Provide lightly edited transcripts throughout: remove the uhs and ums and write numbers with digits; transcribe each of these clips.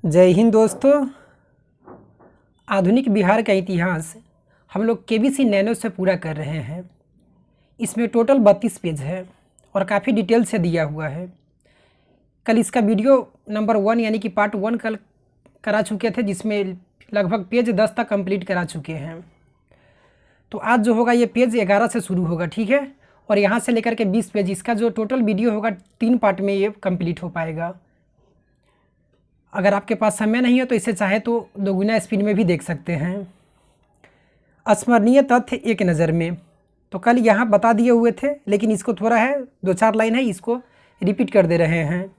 जय हिंद दोस्तों। आधुनिक बिहार का इतिहास हम लोग केबीसी नैनो से पूरा कर रहे हैं। इसमें टोटल 32 पेज है और काफ़ी डिटेल से दिया हुआ है। कल इसका वीडियो नंबर 1 यानी कि पार्ट 1 कल करा चुके थे, जिसमें लगभग पेज 10 तक कंप्लीट करा चुके हैं। तो आज जो होगा ये पेज 11 से शुरू होगा, ठीक है। और यहाँ से लेकर के 20 पेज, इसका जो टोटल वीडियो होगा 3 पार्ट में ये कंप्लीट हो पाएगा। अगर आपके पास समय नहीं है तो इसे चाहे तो दोगुना स्पीड में भी देख सकते हैं। स्मरणीय तथ्य एक नज़र में, तो कल यहाँ बता दिए हुए थे, लेकिन इसको थोड़ा है 2-4 लाइन है, इसको रिपीट कर दे रहे हैं।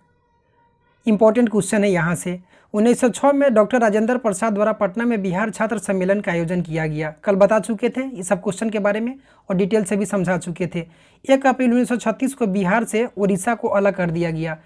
इम्पोर्टेंट क्वेश्चन है यहाँ से। 1906 में डॉक्टर राजेंद्र प्रसाद द्वारा पटना में बिहार छात्र सम्मेलन का आयोजन किया गया। कल बता चुके थे इस सब क्वेश्चन के बारे में और डिटेल से भी समझा चुके थे। 1 अप्रैल 1936 को बिहार से उड़ीसा को अलग कर दिया गया।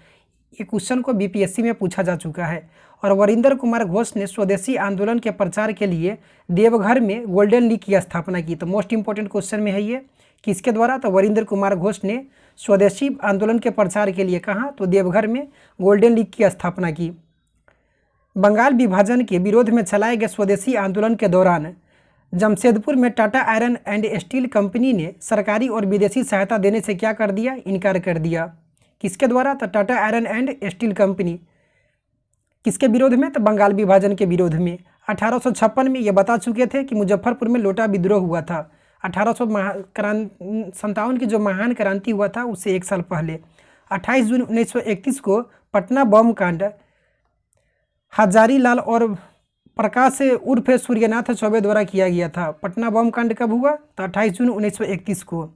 ये क्वेश्चन को बीपीएससी में पूछा जा चुका है। और वरिंदर कुमार घोष ने स्वदेशी आंदोलन के प्रचार के लिए देवघर में गोल्डन लीग की स्थापना की। तो मोस्ट इंपॉर्टेंट क्वेश्चन में है ये, किसके द्वारा? तो वरिंदर कुमार घोष ने स्वदेशी आंदोलन के प्रचार के लिए कहाँ? तो देवघर में गोल्डन लीग की स्थापना की। बंगाल विभाजन के विरोध में चलाए गए स्वदेशी आंदोलन के दौरान जमशेदपुर में Tata iron and steel company ने सरकारी और विदेशी सहायता देने से क्या कर दिया? इनकार कर दिया। किसके द्वारा? तो Tata iron and steel company. किसके विरोध में? तो बंगाल विभाजन के विरोध में। 1856 में ये बता चुके थे कि मुजफ्फरपुर में लोटा विद्रोह हुआ था। 1857 की जो महान क्रांति हुआ था उससे 1 साल पहले। 28 जून 1931 को पटना बम कांड हजारी लाल और प्रकाश उर्फ सूर्यनाथ चौबे द्वारा किया गया था। पटना बम कांड कब हुआ? तो 28 जून 1931 को।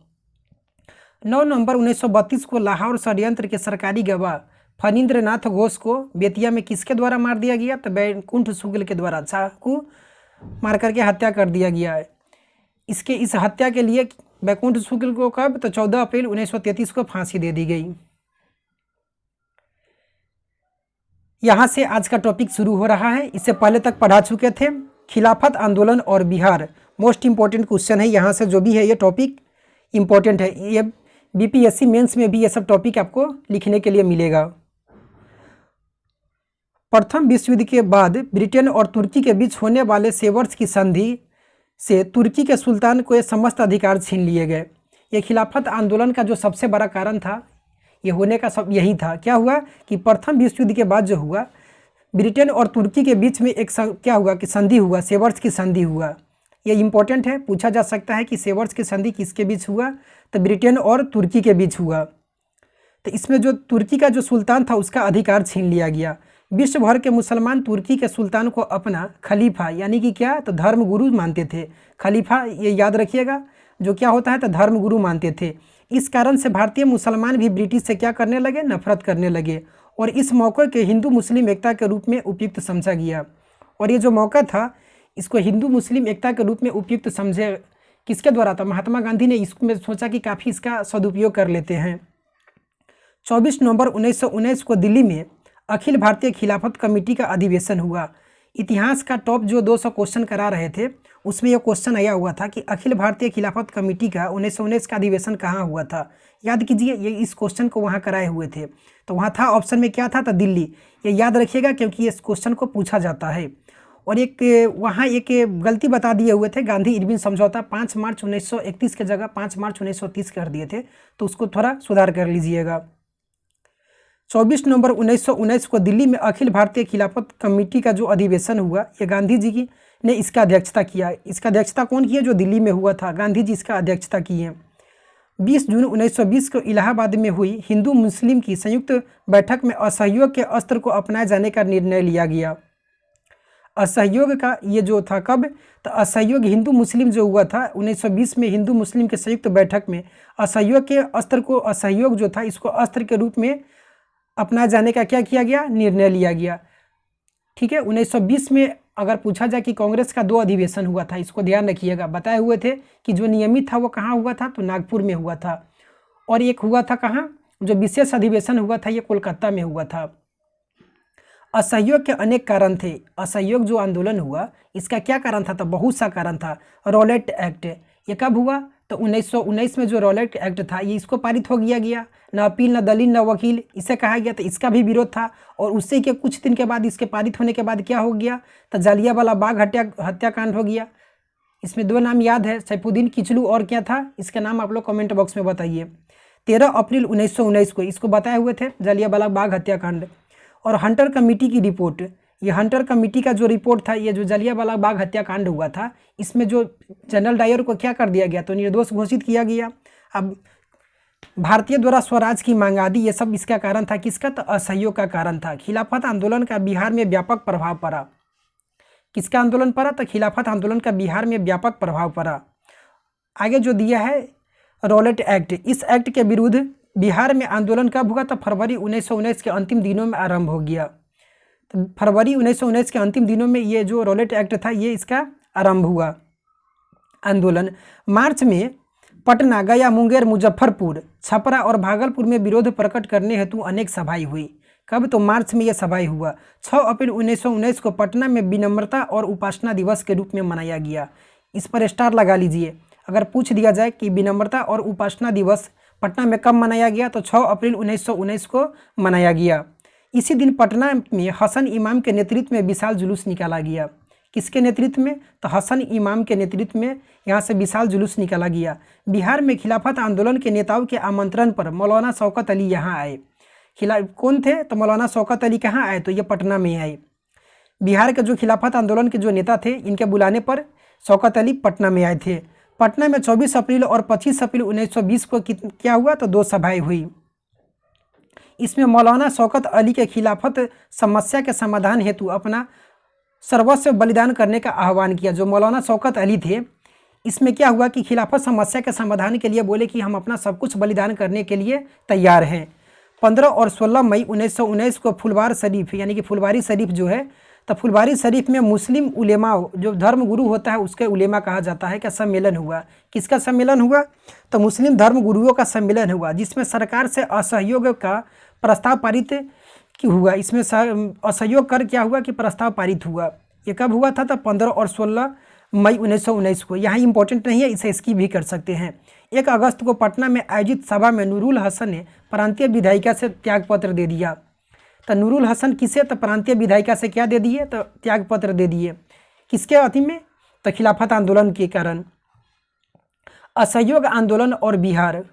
9 नवंबर 1932 को लाहौर षड्यंत्र के सरकारी गवाह फणींद्र नाथ घोष को बेतिया में किसके द्वारा मार दिया गया? तो बैकुंठ शुक्ल के द्वारा चाकू मार करके हत्या कर दिया गया है। इस हत्या के लिए बैकुंठ शुक्ल को कब? तो 14 अप्रैल 1933 को फांसी दे दी गई। यहाँ से आज का टॉपिक शुरू हो रहा है। इससे पहले तक पढ़ा चुके थे खिलाफत आंदोलन और बिहार। मोस्ट इंपॉर्टेंट क्वेश्चन है यहाँ से, जो भी है ये टॉपिक इम्पोर्टेंट है। ये बीपीएससी मेंस में भी ये सब टॉपिक आपको लिखने के लिए मिलेगा। प्रथम विश्व युद्ध के बाद ब्रिटेन और तुर्की के बीच होने वाले सेवर्स की संधि से तुर्की के सुल्तान को ये समस्त अधिकार छीन लिए गए। ये खिलाफत आंदोलन का जो सबसे बड़ा कारण था, ये होने का सब यही था। क्या हुआ कि प्रथम विश्व युद्ध के बाद जो हुआ, ब्रिटेन और तुर्की के बीच में एक क्या हुआ कि संधि हुआ, सेवर्स की संधि हुआ। ये इंपॉर्टेंट है, पूछा जा सकता है कि सेवर्स की संधि किसके बीच हुआ? तो ब्रिटेन और तुर्की के बीच हुआ। तो इसमें जो तुर्की का जो सुल्तान था उसका अधिकार छीन लिया गया। विश्व भर के मुसलमान तुर्की के सुल्तान को अपना खलीफा यानी कि क्या? तो धर्मगुरु मानते थे। खलीफा ये याद रखिएगा, जो क्या होता है? तो धर्मगुरु मानते थे। इस कारण से भारतीय मुसलमान भी ब्रिटिश से क्या करने लगे? नफरत करने लगे। और इस मौके के हिंदू मुस्लिम एकता के रूप में उपयुक्त समझा गया। और ये जो मौका था इसको हिंदू मुस्लिम एकता के रूप में उपयुक्त समझे किसके द्वारा? था महात्मा गांधी ने इसमें सोचा कि काफ़ी इसका सदुपयोग कर लेते हैं। 24 नवंबर 1919 को दिल्ली में अखिल भारतीय खिलाफत कमेटी का अधिवेशन हुआ। इतिहास का टॉप जो 200 क्वेश्चन करा रहे थे उसमें यह क्वेश्चन आया हुआ था कि अखिल भारतीय खिलाफत कमेटी का 1919 का अधिवेशन कहाँ हुआ था। याद कीजिए, ये इस क्वेश्चन को वहाँ कराए हुए थे। तो वहाँ था ऑप्शन में क्या था? तो दिल्ली। ये याद रखिएगा क्योंकि इस क्वेश्चन को पूछा जाता है। और वहाँ एक गलती बता दिए हुए थे, गांधी इरविन समझौता 5 मार्च 1931 की जगह 5 मार्च 1930 कर दिए थे, तो उसको थोड़ा सुधार कर लीजिएगा। 24 नवंबर 1919 को दिल्ली में अखिल भारतीय खिलाफत कमेटी का जो अधिवेशन हुआ, ये गांधी जी ने इसका अध्यक्षता किया। इसका अध्यक्षता कौन किया? जो दिल्ली में हुआ था, गांधी जी इसका अध्यक्षता किए। 20 जून 1920 को इलाहाबाद में हुई हिंदू मुस्लिम की संयुक्त बैठक में असहयोग के अस्त्र को अपनाए जाने का निर्णय लिया गया। असहयोग का ये जो था कब? तो असहयोग हिंदू मुस्लिम जो हुआ था 1920 में, हिंदू मुस्लिम के संयुक्त बैठक में असहयोग के अस्त्र को, असहयोग जो था इसको अस्त्र के रूप में अपनाए जाने का क्या किया गया? निर्णय लिया गया। ठीक है। 1920 में अगर पूछा जाए कि कांग्रेस का 2 अधिवेशन हुआ था, इसको ध्यान रखिएगा। बताए हुए थे कि जो नियमित था वो कहाँ हुआ था? तो नागपुर में हुआ था। और एक हुआ था कहाँ? जो विशेष अधिवेशन हुआ था ये कोलकाता में हुआ था। असहयोग के अनेक कारण थे। असहयोग जो आंदोलन हुआ इसका क्या कारण था? तो बहुत सा कारण था। रॉलेट एक्ट ये कब हुआ? तो 1919 में जो रॉलेट एक्ट था ये इसको पारित हो गया न अपील न दलील न वकील इसे कहा गया, तो इसका भी विरोध था। और उससे के कुछ दिन के बाद इसके पारित होने के बाद क्या हो गया, तो जालियांवाला बाग हत्याकांड हो गया। इसमें दो नाम याद है, सैफुद्दीन किचलू और क्या था, इसका नाम आप लोग कमेंट बॉक्स में बताइए। 13 अप्रैल 1919 को इसको बताए हुए थे जालियांवाला बाग हत्याकांड। और हंटर कमेटी की रिपोर्ट, ये हंटर कमेटी का जो रिपोर्ट था, ये जो जालियांवाला बाग हत्याकांड हुआ था इसमें जो जनरल डायर को क्या कर दिया गया, तो निर्दोष घोषित किया गया। अब भारतीय द्वारा स्वराज की मांग आदि ये सब इसका कारण था, किसका, तो असहयोग का कारण था। खिलाफत आंदोलन का बिहार में व्यापक प्रभाव पड़ा, किसका आंदोलन पड़ा, तो खिलाफत आंदोलन का बिहार में व्यापक प्रभाव पड़ा। आगे जो दिया है रॉलेट एक्ट, इस एक्ट के विरुद्ध बिहार में आंदोलन कब हुआ, तो फरवरी 1919 के अंतिम दिनों में आरंभ हो गया। तो फरवरी 1919 के अंतिम दिनों में ये जो रॉलेट एक्ट था ये इसका आरंभ हुआ आंदोलन। मार्च में पटना, गया, मुंगेर, मुजफ्फरपुर, छपरा और भागलपुर में विरोध प्रकट करने हेतु अनेक सभाएं हुई। कब, तो मार्च में यह सभाएं हुआ। 6 अप्रैल 1919 को पटना में विनम्रता और उपासना दिवस के रूप में मनाया गया। इस पर स्टार लगा लीजिए। अगर पूछ दिया जाए कि विनम्रता और उपासना दिवस पटना में कब मनाया गया, तो 6 अप्रैल 1919 को मनाया गया। इसी दिन पटना में हसन इमाम के नेतृत्व में विशाल जुलूस निकाला गया। किसके नेतृत्व में, तो हसन इमाम के नेतृत्व में यहाँ से विशाल जुलूस निकाला गया। बिहार में खिलाफत आंदोलन के नेताओं के आमंत्रण पर मौलाना शौकत अली यहाँ आए। कौन थे, तो मौलाना शौकत अली कहाँ आए, तो ये पटना में आए। बिहार के जो खिलाफत आंदोलन के जो नेता थे इनके बुलाने पर शौकत अली पटना में आए थे। पटना में 24 अप्रैल और 25 अप्रैल 1920 को क्या हुआ, तो 2 सभाएं हुई। इसमें मौलाना शौकत अली के खिलाफत समस्या के समाधान हेतु अपना सर्वस्व बलिदान करने का आह्वान किया। जो मौलाना शौकत अली थे इसमें क्या हुआ कि खिलाफत समस्या के समाधान के लिए बोले कि हम अपना सब कुछ बलिदान करने के लिए तैयार हैं। 15 और 16 मई 1919 को फुलवार शरीफ यानी कि फुलवारी शरीफ जो है, तो फुलवारी शरीफ में मुस्लिम उलेमा जो धर्म गुरु होता है उसके उलेमा कहा जाता है, का सम्मेलन हुआ। किसका सम्मेलन हुआ, तो मुस्लिम धर्म गुरुओं का सम्मेलन हुआ, जिसमें सरकार से असहयोग का प्रस्ताव पारित हुआ। इसमें असहयोग कर क्या हुआ कि प्रस्ताव पारित हुआ। ये कब हुआ था, तो 15 और 16 मई 1919 को। यहाँ इंपॉर्टेंट नहीं है, इसे स्किप भी कर सकते हैं। 1 अगस्त को पटना में आयोजित सभा में नूरुल हसन ने प्रांतीय विधायिका से त्यागपत्र दे दिया। तो नूरुल हसन किसे, तो प्रांतीय विधायिका से क्या दे दिए, तो त्यागपत्र दे दिए। किसके अति में, तो खिलाफत आंदोलन के कारण। असहयोग आंदोलन और बिहार।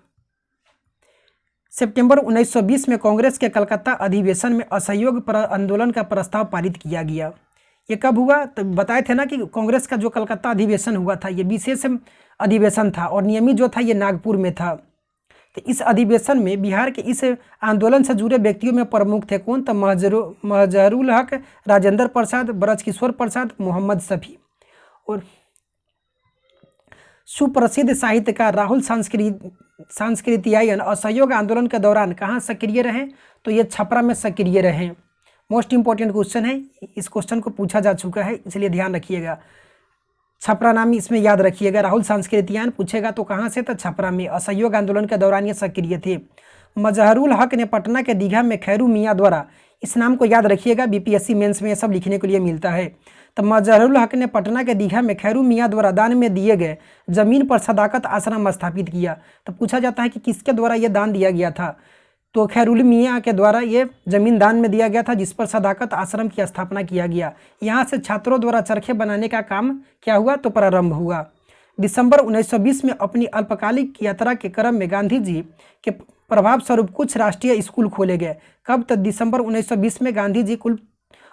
सितंबर 1920 में कांग्रेस के कलकत्ता अधिवेशन में असहयोग आंदोलन का प्रस्ताव पारित किया गया। ये कब हुआ, तो बताए थे ना कि कांग्रेस का जो कलकत्ता अधिवेशन हुआ था ये विशेष अधिवेशन था और नियमित जो था ये नागपुर में था। तो इस अधिवेशन में बिहार के इस आंदोलन से जुड़े व्यक्तियों में प्रमुख थे कौन, तो महजरुल हक, राजेंद्र प्रसाद, ब्रजकिशोर प्रसाद, मोहम्मद शफी और सुप्रसिद्ध साहित्यकार राहुल सांस्कृतियायन असहयोग आंदोलन के दौरान कहाँ सक्रिय रहे, तो ये छपरा में सक्रिय रहे। मोस्ट इंपॉर्टेंट क्वेश्चन है, इस क्वेश्चन को पूछा जा चुका है इसलिए ध्यान रखिएगा। छपरा नाम इसमें याद रखिएगा। राहुल सांस्कृतियायन पूछेगा तो कहाँ से, तो छपरा में। असहयोग आंदोलन के दौरान ये सक्रिय थे। मजहरुल हक ने पटना के दीघा में खैरू मियाँ द्वारा, इस नाम को याद रखिएगा, बीपीएससी मेंस में ये सब लिखने के लिए मिलता है। तो मजहरुल हक ने पटना के दीघा में खैरू मियाँ द्वारा दान में दिए गए जमीन पर सदाकत आश्रम स्थापित किया। तो पूछा जाता है कि किसके द्वारा ये दान दिया गया था, तो खैरुल मियाँ के द्वारा ये जमीन दान में दिया गया था, जिस पर सदाकत आश्रम की स्थापना किया गया। यहाँ से छात्रों द्वारा चरखे बनाने का काम क्या हुआ, तो प्रारंभ हुआ। दिसंबर 1920 में अपनी अल्पकालिक यात्रा के क्रम में गांधी जी के प्रभाव स्वरूप कुछ राष्ट्रीय स्कूल खोले गए। कब तक, दिसंबर 1920 में गांधी जी कुल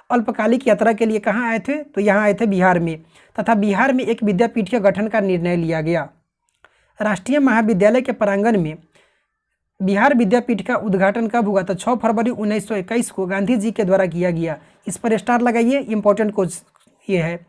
अल्पकालिक यात्रा के लिए कहाँ आए थे, तो यहाँ आए थे बिहार में, तथा बिहार में एक विद्यापीठ के गठन का निर्णय लिया गया। राष्ट्रीय महाविद्यालय के प्रांगण में बिहार विद्यापीठ का उद्घाटन कब हुआ, तो 6 फरवरी 1921 को गांधी जी के द्वारा किया गया। इस पर स्टार लगाइए, इंपॉर्टेंट क्वेश्चन ये है।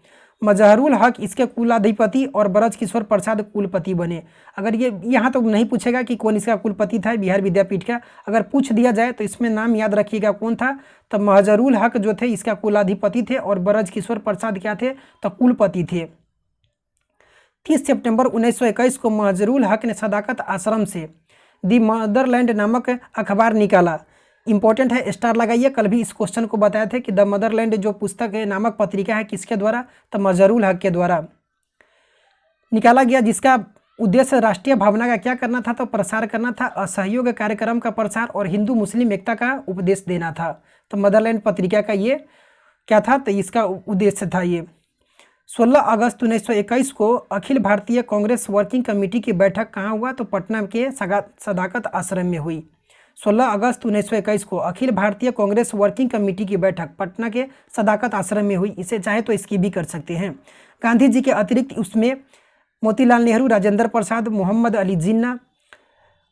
मजहरुल हक इसके कुलाधिपति और ब्रजकिशोर प्रसाद कुलपति बने। अगर ये यहाँ तो नहीं पूछेगा कि कौन इसका कुलपति था बिहार विद्यापीठ का, अगर पूछ दिया जाए तो इसमें नाम याद रखिएगा कौन था, तो मजहरुल हक जो थे इसका कुलाधिपति थे और ब्रजकिशोर प्रसाद क्या थे, तो कुलपति थे। 30 सितंबर 1921 को मजहरुल हक ने सदाकत आश्रम से दी मदरलैंड नामक अखबार निकाला। इंपॉर्टेंट है, स्टार लगाइए। कल भी इस क्वेश्चन को बताए थे कि द मदरलैंड जो पुस्तक है नामक पत्रिका है किसके द्वारा, तो मजहरुल हक के द्वारा निकाला गया, जिसका उद्देश्य राष्ट्रीय भावना का क्या करना था? तो प्रसार करना था, असहयोग कार्यक्रम का प्रसार और हिंदू मुस्लिम एकता का उपदेश देना था। तो मदरलैंड पत्रिका का ये क्या था? तो इसका उद्देश्य था ये। 16 अगस्त 1921 को अखिल भारतीय कांग्रेस वर्किंग कमेटी की बैठक कहाँ हुआ? तो पटना के सदाकत आश्रम में हुई। 16 अगस्त 1921 को अखिल भारतीय कांग्रेस वर्किंग कमेटी की बैठक पटना के सदाकत आश्रम में हुई। इसे चाहे तो इसकी भी कर सकते हैं। गांधी जी के अतिरिक्त उसमें मोतीलाल नेहरू, राजेंद्र प्रसाद, मोहम्मद अली जिन्ना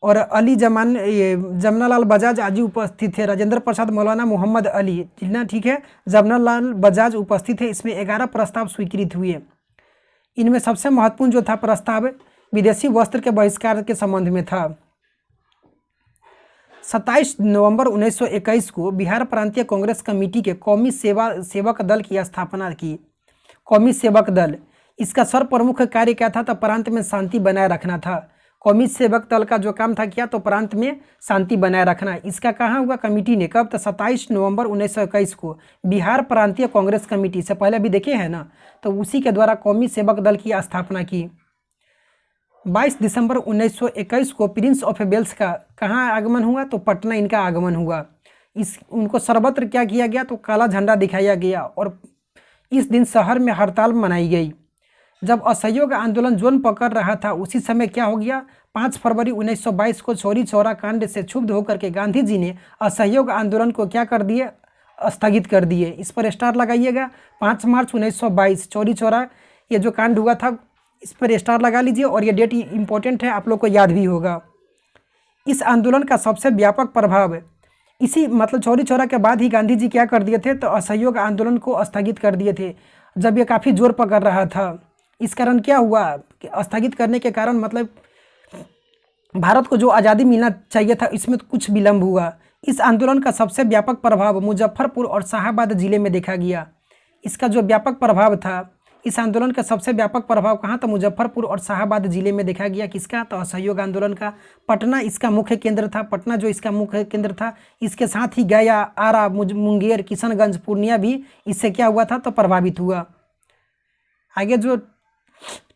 और जमनालाल बजाज आदि उपस्थित थे। राजेंद्र प्रसाद, मौलाना मोहम्मद अली जिन्ना, ठीक है, जमनालाल बजाज उपस्थित है। इसमें 11 प्रस्ताव स्वीकृत हुए। इनमें सबसे महत्वपूर्ण जो था प्रस्ताव विदेशी वस्त्र के बहिष्कार के संबंध में था। 27 नवंबर 1921 को बिहार प्रांतीय कांग्रेस कमेटी के कौमी सेवक दल की स्थापना की। कौमी सेवक दल, इसका सर्वप्रमुख कार्य क्या था? तो प्रांत में शांति बनाए रखना था। कौमी सेवक दल का जो काम था क्या? तो प्रांत में शांति बनाए रखना। इसका कहाँ हुआ? कमेटी ने कब? तो 27 नवंबर 1921 को बिहार प्रांतीय कांग्रेस कमेटी से पहले भी देखे हैं ना, तो उसी के द्वारा कौमी सेवक दल की स्थापना की। 22 दिसंबर 1921 को प्रिंस ऑफ वेल्स का कहाँ आगमन हुआ? तो पटना इनका आगमन हुआ। उनको सर्वत्र क्या किया गया? तो काला झंडा दिखाया गया और इस दिन शहर में हड़ताल मनाई गई। जब असहयोग आंदोलन जोन पकड़ रहा था उसी समय क्या हो गया? 5 फरवरी 1922 को चौरी चौरा कांड से क्षुब्ध होकर के गांधी जी ने असहयोग आंदोलन को क्या कर दिए? स्थगित कर दिए। इस पर स्टार लगाइएगा। 5 मार्च 1922 चौरी चौरा ये जो कांड हुआ था, इस पर स्टार लगा लीजिए और ये डेट इंपॉर्टेंट है, आप लोग को याद भी होगा। इस आंदोलन का सबसे व्यापक प्रभाव इसी मतलब चौरी चौरा के बाद ही गांधी जी क्या कर दिए थे? तो असहयोग आंदोलन को स्थगित कर दिए थे, जब ये काफ़ी जोर पकड़ रहा था। इस कारण क्या हुआ कि स्थगित करने के कारण मतलब भारत को जो आज़ादी मिलना चाहिए था इसमें तो कुछ विलम्ब हुआ। इस आंदोलन का सबसे व्यापक प्रभाव मुजफ्फरपुर और शाहाबाद जिले में देखा गया। इसका जो व्यापक प्रभाव था, इस आंदोलन का सबसे व्यापक प्रभाव कहाँ? तो मुजफ्फरपुर और शाहाबाद जिले में देखा गया। किसका? तो असहयोग आंदोलन का। पटना इसका मुख्य केंद्र था। पटना जो इसका मुख्य केंद्र था, इसके साथ ही गया, आरा, मुंगेर, किशनगंज, पूर्णिया भी इससे क्या हुआ था? तो प्रभावित हुआ। आगे जो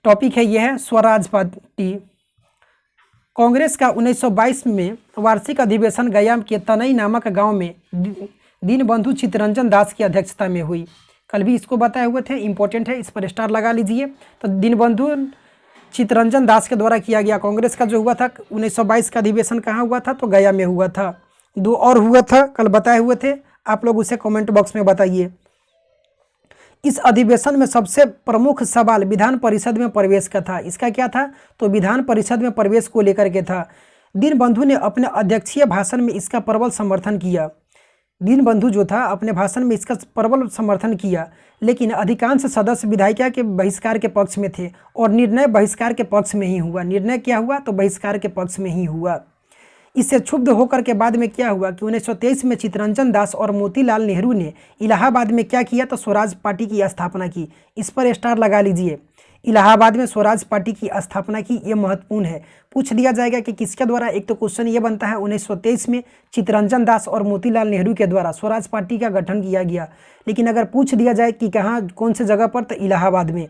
टॉपिक है यह है स्वराज पार्टी। कांग्रेस का 1922 में वार्षिक अधिवेशन गया के तनई नामक गांव में दीनबंधु चित्तरंजन दास की अध्यक्षता में हुई। कल भी इसको बताए हुए थे, इंपॉर्टेंट है, इस पर स्टार लगा लीजिए। तो दीनबंधु चित्तरंजन दास के द्वारा किया गया। कांग्रेस का जो हुआ था 1922 का अधिवेशन कहाँ हुआ था? तो गया में हुआ था। 2 और हुआ था, कल बताए हुए थे, आप लोग उसे कमेंट बॉक्स में बताइए। इस अधिवेशन में सबसे प्रमुख सवाल विधान परिषद में प्रवेश का था। इसका क्या था? तो विधान परिषद में प्रवेश को लेकर के था। दीनबंधु ने अपने अध्यक्षीय भाषण में इसका प्रबल समर्थन किया। दीनबंधु जो था अपने भाषण में इसका प्रबल समर्थन किया, लेकिन अधिकांश सदस्य विधायिका के बहिष्कार के पक्ष में थे और निर्णय बहिष्कार के पक्ष में ही हुआ। निर्णय क्या हुआ? तो बहिष्कार के पक्ष में ही हुआ। इससे क्षुब्ध होकर के बाद में क्या हुआ कि 1923 में चित्तरंजन दास और मोतीलाल नेहरू ने इलाहाबाद में क्या किया? तो स्वराज पार्टी की स्थापना की। इस पर स्टार लगा लीजिए। इलाहाबाद में स्वराज पार्टी की स्थापना की, ये महत्वपूर्ण है। पूछ दिया जाएगा कि किसके द्वारा। एक तो क्वेश्चन ये बनता है 1923 में चित्तरंजन दास और मोतीलाल नेहरू के द्वारा स्वराज पार्टी का गठन किया गया, लेकिन अगर पूछ दिया जाए कि कहाँ, कौन से जगह पर, तो इलाहाबाद में,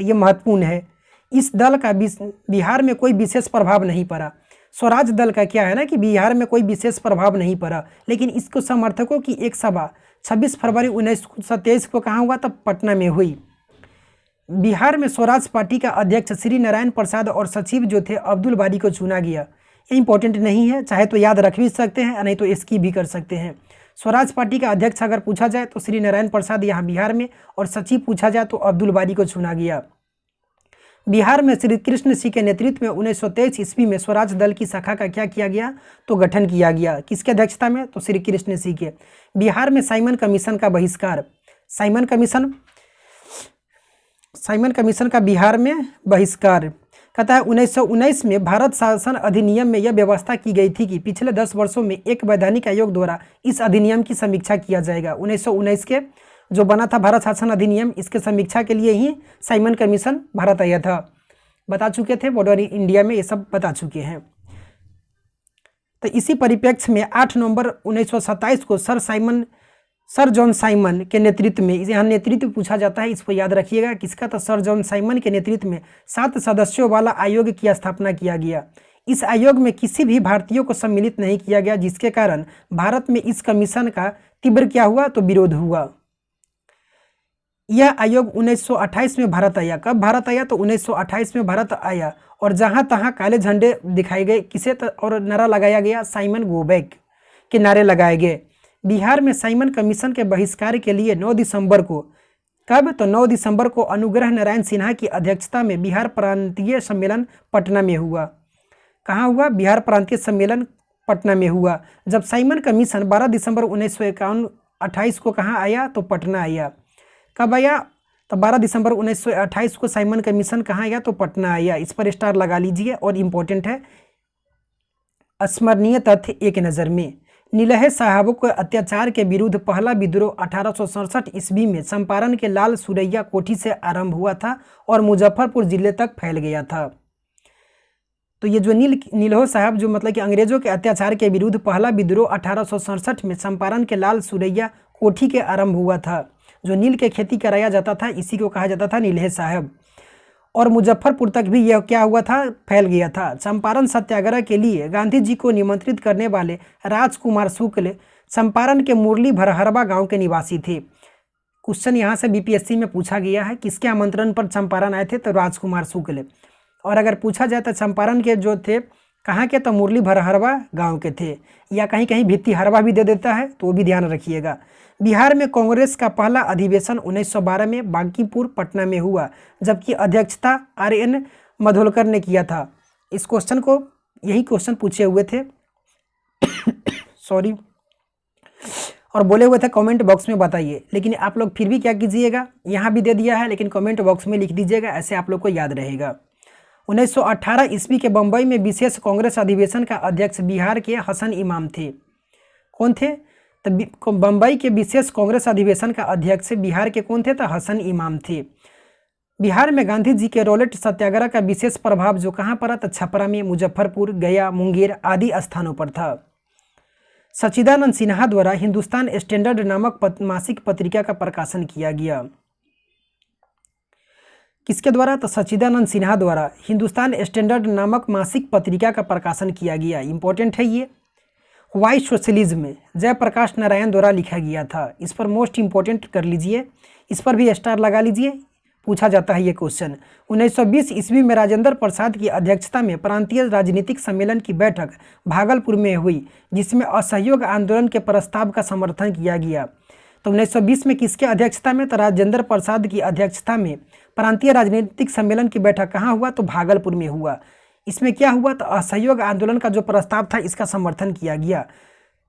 तो ये महत्वपूर्ण है। इस दल का बिहार में कोई विशेष प्रभाव नहीं पड़ा। स्वराज दल का क्या है ना कि बिहार में कोई विशेष प्रभाव नहीं पड़ा, लेकिन इसको समर्थकों की एक सभा 26 फरवरी 1927 को कहाँ हुआ? तब पटना में हुई। बिहार में स्वराज पार्टी का अध्यक्ष श्री नारायण प्रसाद और सचिव जो थे अब्दुल बारी को चुना गया। ये इंपॉर्टेंट नहीं है, चाहे तो याद रख भी सकते हैं, नहीं तो इसकी भी कर सकते हैं। स्वराज पार्टी का अध्यक्ष अगर पूछा जाए तो श्री नारायण प्रसाद यहाँ बिहार में, और सचिव पूछा जाए तो अब्दुल बारी को चुना गया। बिहार में श्री कृष्ण सिंह के नेतृत्व में 1923 ईस्वी में स्वराज दल की शाखा का क्या किया गया? तो गठन किया गया। किसके अध्यक्षता में? तो श्री कृष्ण सिंह के। बिहार में साइमन कमीशन का बहिष्कार। साइमन कमीशन का बिहार में बहिष्कार। कहता है 1919 में भारत शासन अधिनियम में यह व्यवस्था की गई थी कि पिछले 10 वर्षों में एक वैधानिक आयोग द्वारा इस अधिनियम की समीक्षा किया जाएगा। 1919 के जो बना था भारत शासन अधिनियम, इसके समीक्षा के लिए ही साइमन कमीशन भारत आया था। बता चुके थे, बॉर्डर इंडिया में ये सब बता चुके हैं। तो इसी परिप्रेक्ष्य में 8 नवंबर 1927 को sir Simon sir John Simon के नेतृत्व में, यहाँ नेतृत्व पूछा जाता है, इसको याद रखिएगा किसका, तो सर जॉन साइमन के नेतृत्व में 7 सदस्यों वाला आयोग की स्थापना किया गया। इस आयोग में किसी भी भारतीयों को सम्मिलित नहीं किया गया, जिसके कारण भारत में इस कमीशन का तीव्र क्या हुआ, तो विरोध हुआ। यह आयोग 1928 में भारत आया। कब भारत आया, तो 1928 में भारत आया, और जहां तहां काले झंडे दिखाए गए, किसे और नारा लगाया गया, साइमन गो बैक के नारे लगाए गए। बिहार में साइमन कमीशन के बहिष्कार के लिए 9 दिसंबर को, कब, तो 9 दिसंबर को अनुग्रह नारायण सिन्हा की अध्यक्षता में बिहार प्रांतीय सम्मेलन पटना में हुआ। कहाँ हुआ, बिहार प्रांतीय सम्मेलन पटना में हुआ। जब साइमन कमीशन 12 दिसंबर 1928 को कहाँ आया, तो पटना आया। कब आया, तो 12 दिसंबर 1928 को साइमन कमीशन कहाँ आया, तो पटना आया। इस पर स्टार लगा लीजिए, और इम्पोर्टेंट है। स्मरणीय तथ्य एक नज़र में, नीलहे साहबों के अत्याचार के विरुद्ध पहला विद्रोह 1867 ईस्वी में चंपारण के लाल सुरैया कोठी से आरंभ हुआ था और मुजफ्फरपुर जिले तक फैल गया था। तो ये जो नीलहो साहब, जो मतलब कि अंग्रेजों के अत्याचार के विरुद्ध पहला विद्रोह 1867 में चंपारण के लाल सुरैया कोठी के आरंभ हुआ था। जो नील के खेती कराया जाता था, इसी को कहा जाता था नीलहे साहब, और मुजफ्फरपुर तक भी यह क्या हुआ था, फैल गया था। चंपारण सत्याग्रह के लिए गांधी जी को निमंत्रित करने वाले राजकुमार शुक्ल चंपारण के मुरली भरहरवा गांव के निवासी थे। क्वेश्चन यहाँ से बीपीएससी में पूछा गया है, किसके आमंत्रण पर चंपारण आए थे, तो राजकुमार शुक्ल। और अगर पूछा जाए तो चंपारण के जो थे कहाँ के, तो मुरली भरहरवा गाँव के थे, या कहीं कहीं भित्तीहरवा भी दे देता है, तो वो भी ध्यान रखिएगा। बिहार में कांग्रेस का पहला अधिवेशन 1912 में बांकीपुर पटना में हुआ, जबकि अध्यक्षता RN मधोलकर ने किया था। इस क्वेश्चन को, यही क्वेश्चन पूछे हुए थे सॉरी, और बोले हुए थे कमेंट बॉक्स में बताइए। लेकिन आप लोग फिर भी क्या कीजिएगा, यहाँ भी दे दिया है, लेकिन कमेंट बॉक्स में लिख दीजिएगा, ऐसे आप लोग को याद रहेगा। 1918 ईस्वी के बम्बई में विशेष कांग्रेस अधिवेशन का अध्यक्ष बिहार के हसन इमाम थे। कौन थे, तो बम्बई के विशेष कांग्रेस अधिवेशन का अध्यक्ष बिहार के कौन थे, तो हसन इमाम थे। बिहार में गांधी जी के रोलेट सत्याग्रह का विशेष प्रभाव जो कहाँ पड़ा, तो छपरा में, मुजफ्फरपुर, गया, मुंगेर आदि स्थानों पर था। सच्चिदानंद सिन्हा द्वारा हिंदुस्तान स्टैंडर्ड नामक मासिक पत्रिका का प्रकाशन किया गया। किसके द्वारा, तो सच्चिदानंद सिन्हा द्वारा हिंदुस्तान स्टैंडर्ड नामक मासिक पत्रिका का प्रकाशन किया गया। इंपॉर्टेंट है ये। वाई सोशलिज्म जयप्रकाश नारायण द्वारा लिखा गया था। इस पर मोस्ट इंपॉर्टेंट कर लीजिए, इस पर भी स्टार लगा लीजिए, पूछा जाता है ये क्वेश्चन। 1920 ईस्वी में राजेंद्र प्रसाद की अध्यक्षता में प्रांतीय राजनीतिक सम्मेलन की बैठक भागलपुर में हुई, जिसमें असहयोग आंदोलन के प्रस्ताव का समर्थन किया गया। तो 1920 में किसके अध्यक्षता में, तो राजेंद्र प्रसाद की अध्यक्षता में प्रांतीय राजनीतिक सम्मेलन की बैठक कहाँ हुआ, तो भागलपुर में हुआ। इसमें क्या हुआ, तो असहयोग आंदोलन का जो प्रस्ताव था, इसका समर्थन किया गया।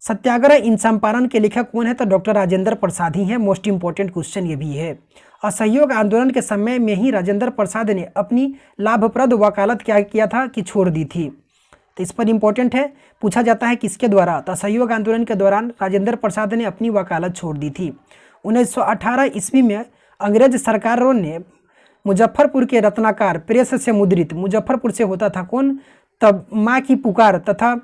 सत्याग्रह इन चंपारण के लेखक कौन है, तो डॉक्टर राजेंद्र प्रसाद ही हैं। मोस्ट इंपॉर्टेंट क्वेश्चन ये भी है। असहयोग आंदोलन के समय में ही राजेंद्र प्रसाद ने अपनी लाभप्रद वकालत क्या किया था, कि छोड़ दी थी। तो इस पर इंपॉर्टेंट है, पूछा जाता है किसके द्वारा, तो असहयोग आंदोलन के दौरान राजेंद्र प्रसाद ने अपनी वकालत छोड़ दी थी। 1918 ईस्वी में अंग्रेज सरकारों ने मुजफ्फरपुर के रत्नाकर प्रेस से मुद्रित, मुजफ्फरपुर से होता था कौन, तब माँ की पुकार तथा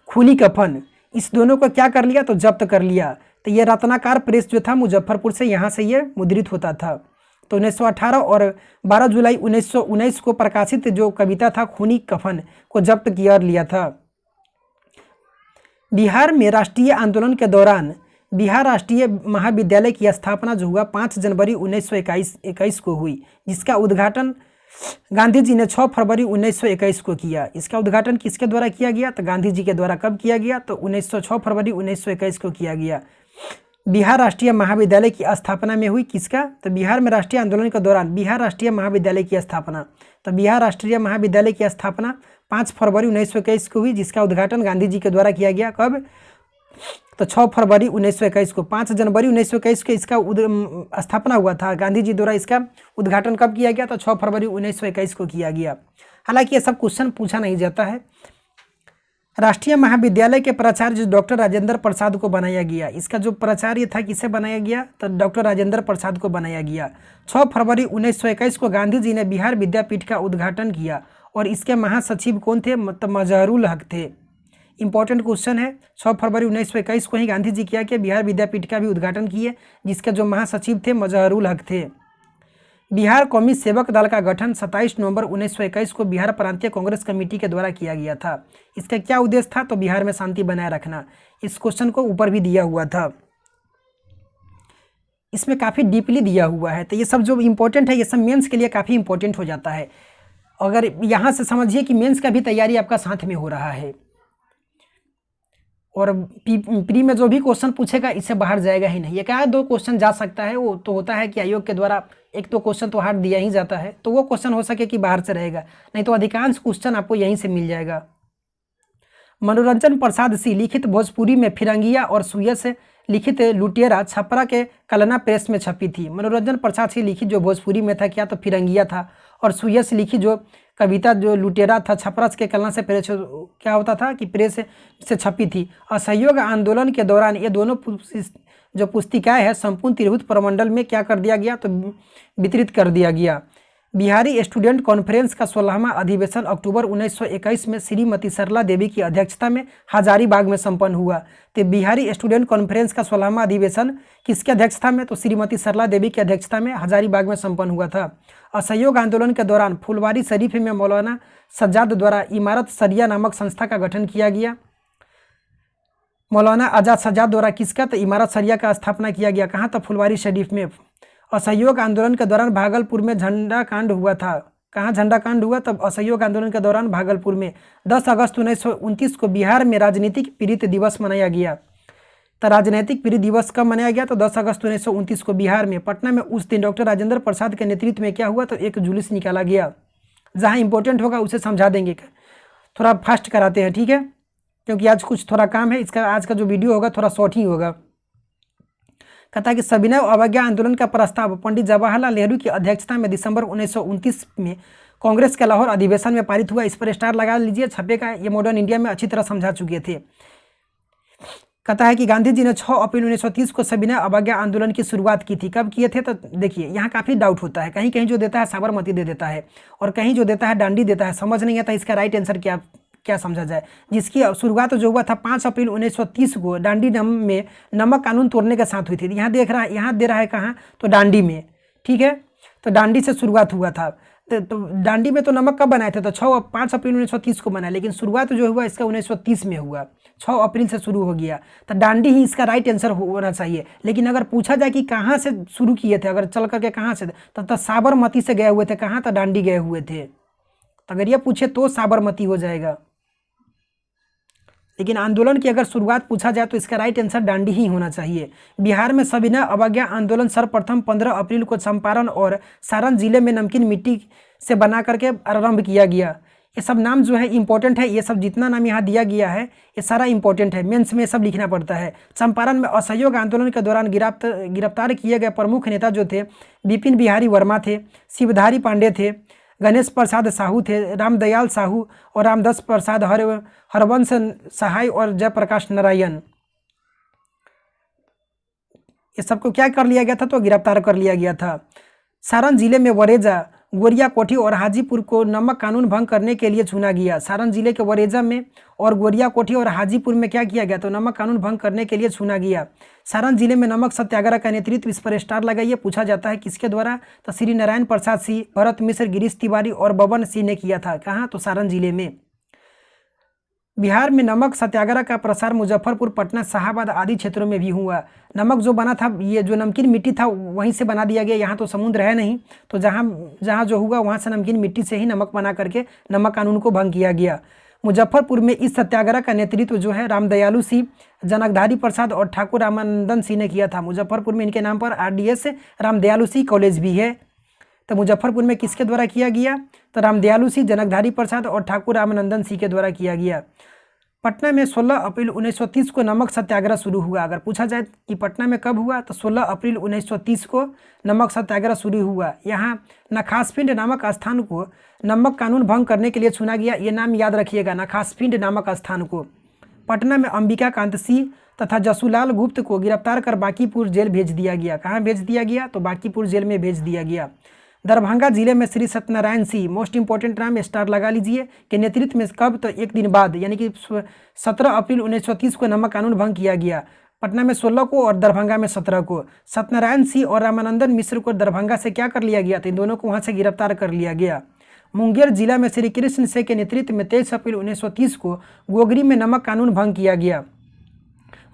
खूली कफन, इस दोनों को क्या कर लिया, तो जब्त कर लिया। तो ये रत्नाकर प्रेस जो था मुजफ्फरपुर से, यहाँ से ये मुद्रित होता था। तो 1918 और 12 जुलाई 1919 को प्रकाशित जो कविता था खूनी कफन को जब्त किया लिया था। बिहार में राष्ट्रीय आंदोलन के दौरान बिहार राष्ट्रीय महाविद्यालय की स्थापना जो हुआ 5 जनवरी 1921 को हुई, जिसका उद्घाटन गांधी जी ने 6 फरवरी 1921 को किया। इसका उद्घाटन किसके द्वारा किया गया, तो गांधी जी के द्वारा। कब किया गया, तो 6 फरवरी 1921 को किया गया। बिहार राष्ट्रीय महाविद्यालय की स्थापना में हुई किसका, तो बिहार में राष्ट्रीय आंदोलन के दौरान बिहार राष्ट्रीय महाविद्यालय की स्थापना। तो बिहार राष्ट्रीय महाविद्यालय की स्थापना 5 फरवरी 1921 को हुई, जिसका उद्घाटन गांधी जी के द्वारा किया गया। कब, तो 6 फरवरी 1921 को। 5 जनवरी 1921 को इसका स्थापना हुआ था, गांधी जी द्वारा इसका उद्घाटन कब किया गया, तो 6 फरवरी 1921 को किया गया। हालांकि ये सब क्वेश्चन पूछा नहीं जाता है। राष्ट्रीय महाविद्यालय के प्राचार्य डॉक्टर राजेंद्र प्रसाद को बनाया गया। इसका जो प्राचार्य था किसे बनाया गया, तो डॉक्टर राजेंद्र प्रसाद को बनाया गया। 6 फरवरी 1921 को गांधी जी ने बिहार विद्यापीठ का उद्घाटन किया और इसके महासचिव कौन थे, मतलब मजहरुल हक थे। इंपॉर्टेंट क्वेश्चन है। 6 फरवरी 1921 को ही गांधी जी क्या किया, बिहार विद्यापीठ का भी उद्घाटन किए, जिसके जो महासचिव थे मजहरुल हक थे। बिहार कौमी सेवक दल का गठन 27 नवंबर 1921 को बिहार प्रांतीय कांग्रेस कमेटी के द्वारा किया गया था। इसका क्या उद्देश्य था, तो बिहार में शांति बनाए रखना। इस क्वेश्चन को ऊपर भी दिया हुआ था, इसमें काफ़ी डीपली दिया हुआ है। तो ये सब जो इम्पोर्टेंट है, ये सब मेंस के लिए काफ़ी इंपॉर्टेंट हो जाता है। अगर यहाँ से समझिए कि मेंस का भी तैयारी आपका साथ में हो रहा है, और प्री में जो भी क्वेश्चन पूछेगा इससे बाहर जाएगा ही नहीं। एक आध दो क्वेश्चन जा सकता है, वो तो होता है कि आयोग के द्वारा एक दो क्वेश्चन तो हार दिया ही जाता है, तो वो क्वेश्चन हो सके कि बाहर से रहेगा, नहीं तो अधिकांश क्वेश्चन आपको यहीं से मिल जाएगा। मनोरंजन प्रसाद सिंह लिखित भोजपुरी में फिरंगिया और सुयस लिखित लुटेरा छपरा के कलना प्रेस में छपी थी। मनोरंजन प्रसाद सिंह लिखित जो भोजपुरी में था क्या, तो फिरंगिया था, और सुयस लिखित जो कविता जो लुटेरा था छपरा के कलना से प्रेस क्या होता था कि प्रेस से छपी थी। असहयोग आंदोलन के दौरान ये दोनों जो पुस्तिकाएँ हैं संपूर्ण तिरहुत प्रमंडल में क्या कर दिया गया, तो वितरित कर दिया गया। बिहारी स्टूडेंट कॉन्फ्रेंस का 16वां अधिवेशन अक्टूबर 1921 में श्रीमती सरला देवी की अध्यक्षता में हजारीबाग में संपन्न हुआ। तो बिहारी स्टूडेंट कॉन्फ्रेंस का 16वां अधिवेशन किसकी अध्यक्षता में, तो श्रीमती सरला देवी की अध्यक्षता में हजारीबाग में संपन्न हुआ था। असहयोग आंदोलन के दौरान फुलवारी शरीफ में मौलाना सज्जाद द्वारा इमारत सरिया नामक संस्था का गठन किया गया। मौलाना आजाद सज्जाद द्वारा किसका, तो इमारत सरिया का स्थापना किया गया। कहाँ, तो फुलवारी शरीफ में। असहयोग आंदोलन के दौरान भागलपुर में झंडा कांड हुआ था। कहाँ झंडा कांड हुआ, तब असहयोग आंदोलन के दौरान भागलपुर में। 10 अगस्त 1929 को बिहार में राजनीतिक पीड़ित दिवस मनाया गया। तो राजनीतिक पीड़ित दिवस कब मनाया गया, तो 10 अगस्त 1929 को बिहार में। पटना में उस दिन डॉक्टर राजेंद्र प्रसाद के नेतृत्व में क्या हुआ, तो एक जुलूस निकाला गया। जहाँ इंपॉर्टेंट होगा उसे समझा देंगे, थोड़ा फास्ट कराते हैं, ठीक है, क्योंकि आज कुछ थोड़ा काम है। इसका आज का जो वीडियो होगा थोड़ा शॉर्ट ही होगा। कहता है कि सविनय अवज्ञा आंदोलन का प्रस्ताव पंडित जवाहरलाल नेहरू की अध्यक्षता में दिसंबर 1929 में कांग्रेस के लाहौर अधिवेशन में पारित हुआ। इस पर स्टार लगा लीजिए, छपेगा। ये मॉडर्न इंडिया में अच्छी तरह समझा चुके थे। कहता है कि गांधी जी ने 6 अप्रैल 1930 को सविनय अवज्ञा आंदोलन की शुरुआत की थी। कब किए थे, तो देखिए यहाँ काफ़ी डाउट होता है। कहीं कहीं जो देता है साबरमती दे देता है, और कहीं जो देता है डांडी देता है। समझ नहीं आता इसका राइट आंसर क्या समझा जाए। जिसकी शुरुआत जो हुआ था 5 अप्रैल 1930 को डांडी में नमक कानून तोड़ने के साथ हुई थी। यहाँ देख रहा है, यहाँ दे रहा है कहाँ, तो डांडी में, ठीक है। तो डांडी से शुरुआत हुआ था। तो डांडी में तो नमक कब बनाए थे, तो 5 अप्रैल 1930 को बनाया, लेकिन शुरुआत जो हुआ इसका 1930 में हुआ। 6 अप्रैल से शुरू हो गया, तो डांडी ही इसका राइट आंसर होना चाहिए। लेकिन अगर पूछा जाए कि कहाँ से शुरू किए थे, अगर चल करके कहाँ से, तो साबरमती से गए हुए थे। कहाँ, तो डांडी गए हुए थे। तो अगर ये पूछे तो साबरमती हो जाएगा, लेकिन आंदोलन की अगर शुरुआत पूछा जाए तो इसका राइट आंसर डांडी ही होना चाहिए। बिहार में सविनय अवज्ञा आंदोलन सर्वप्रथम 15 अप्रैल को चंपारण और सारण जिले में नमकीन मिट्टी से बना करके आरंभ किया गया। ये सब नाम जो है इंपॉर्टेंट है। ये सब जितना नाम यहाँ दिया गया है ये सारा इंपॉर्टेंट है, मेंस में सब लिखना पड़ता है। चंपारण में असहयोग आंदोलन के दौरान गिरफ्तार किए गए प्रमुख नेता जो थे विपिन बिहारी वर्मा थे, शिवधारी पांडे थे, गणेश प्रसाद साहू थे, रामदयाल साहू और रामदास प्रसाद हरवंश सहाय और जयप्रकाश नारायण। ये सबको क्या कर लिया गया था, तो गिरफ्तार कर लिया गया था। सारण जिले में वरेजा, गोरिया कोठी और हाजीपुर को नमक कानून भंग करने के लिए चुना गया। सारण जिले के वरेजा में और गोरिया कोठी और हाजीपुर में क्या किया गया, तो नमक कानून भंग करने के लिए चुना गया। सारण जिले में नमक सत्याग्रह का नेतृत्व, इस पर स्टार लगाइए, पूछा जाता है किसके द्वारा, तो श्री नारायण प्रसाद सिंह, भरत मिश्र, गिरीश तिवारी और बबन सिंह ने किया था। कहाँ, तो सारण जिले में। बिहार में नमक सत्याग्रह का प्रसार मुजफ्फरपुर, पटना, शाहाबाद आदि क्षेत्रों में भी हुआ। नमक जो बना था, ये जो नमकीन मिट्टी था वहीं से बना दिया गया। यहाँ तो समुद्र है नहीं, तो जहाँ जो हुआ वहाँ से नमकीन मिट्टी से ही नमक बना करके नमक कानून को भंग किया गया। मुजफ्फरपुर में इस सत्याग्रह का नेतृत्व जो है रामदयालु सिंह, जनकधारी प्रसाद और ठाकुर रामानंदन सिंह ने किया था। मुजफ्फरपुर में इनके नाम पर RDS रामदयालु सिंह कॉलेज भी है। तो मुजफ्फरपुर में किसके द्वारा किया गया, तो रामदयालु सिंह, जनकधारी प्रसाद और ठाकुर रामानंदन सिंह के द्वारा किया गया। पटना में 16 अप्रैल 1930 को नमक सत्याग्रह शुरू हुआ। अगर पूछा जाए कि पटना में कब हुआ, तो 16 अप्रैल 1930 को नमक सत्याग्रह शुरू हुआ। यहाँ नखासपिंड नामक स्थान को नमक कानून भंग करने के लिए चुना गया। ये नाम याद रखिएगा, नखासपिंड नामक स्थान को। पटना में अंबिका कांत सिंह तथा जसूलाल गुप्त को गिरफ्तार कर बांकीपुर जेल भेज दिया गया। कहाँ भेज दिया गया, तो बांकीपुर जेल में भेज दिया गया। दरभंगा जिले में श्री सत्यनारायण सिंह, मोस्ट इंपॉर्टेंट नाम, स्टार लगा लीजिए, के नेतृत्व में कब, तो एक दिन बाद यानी कि 17 अप्रैल 1930 को नमक कानून भंग किया गया। पटना में 16 को और दरभंगा में 17 को। सत्यनारायण सिंह और रामानंदन मिश्र को दरभंगा से क्या कर लिया गया, तो इन दोनों को वहाँ से गिरफ्तार कर लिया गया। मुंगेर जिला में श्री कृष्ण से के नेतृत्व में 23 अप्रैल 1930 को गोगरी में नमक कानून भंग किया गया।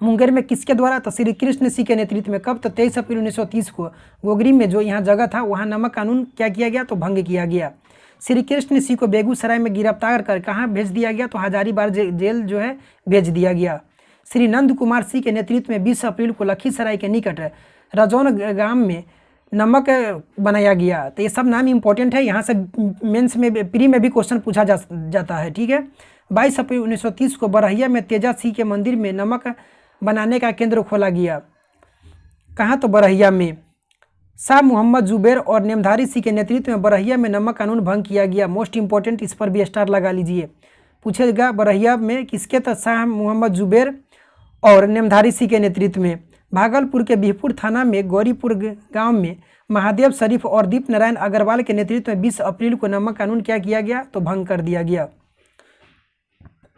मुंगेर में किसके द्वारा, तो श्री कृष्ण सिंह के नेतृत्व में कब, तो 23 अप्रैल 1930 को गोगरी में जो यहाँ जगह था वहाँ नमक कानून क्या किया गया, तो भंग किया गया। श्री कृष्ण सिंह को बेगूसराय में गिरफ्तार कर कहाँ भेज दिया गया, तो हजारीबाग जेल जो है भेज दिया गया। श्री नंद कुमार सिंह के नेतृत्व में 20 अप्रैल को लखीसराय के निकट रजौन गांव में नमक बनाया गया। तो ये सब नाम इंपॉर्टेंट है, यहाँ से मेंस में प्री में भी क्वेश्चन पूछा जाता है, ठीक है। 22 अप्रैल 1930 को बरहिया में तेजा सिंह के मंदिर में नमक बनाने का केंद्र खोला गया। कहाँ, तो बरहिया में। शाह मोहम्मद जुबैर और नेमधारी सिंह के नेतृत्व में बरहिया में नमक कानून भंग किया गया। मोस्ट इंपॉर्टेंट, इस पर भी स्टार लगा लीजिए, पूछेगा बरहिया में किसके, तो शाह मोहम्मद जुबैर और नेमधारी सिंह के नेतृत्व में। भागलपुर के बिहपुर थाना में गौरीपुर गांव में महादेव शरीफ और दीप नारायण अग्रवाल के नेतृत्व में 20 अप्रैल को नमक कानून क्या किया गया, तो भंग कर दिया गया।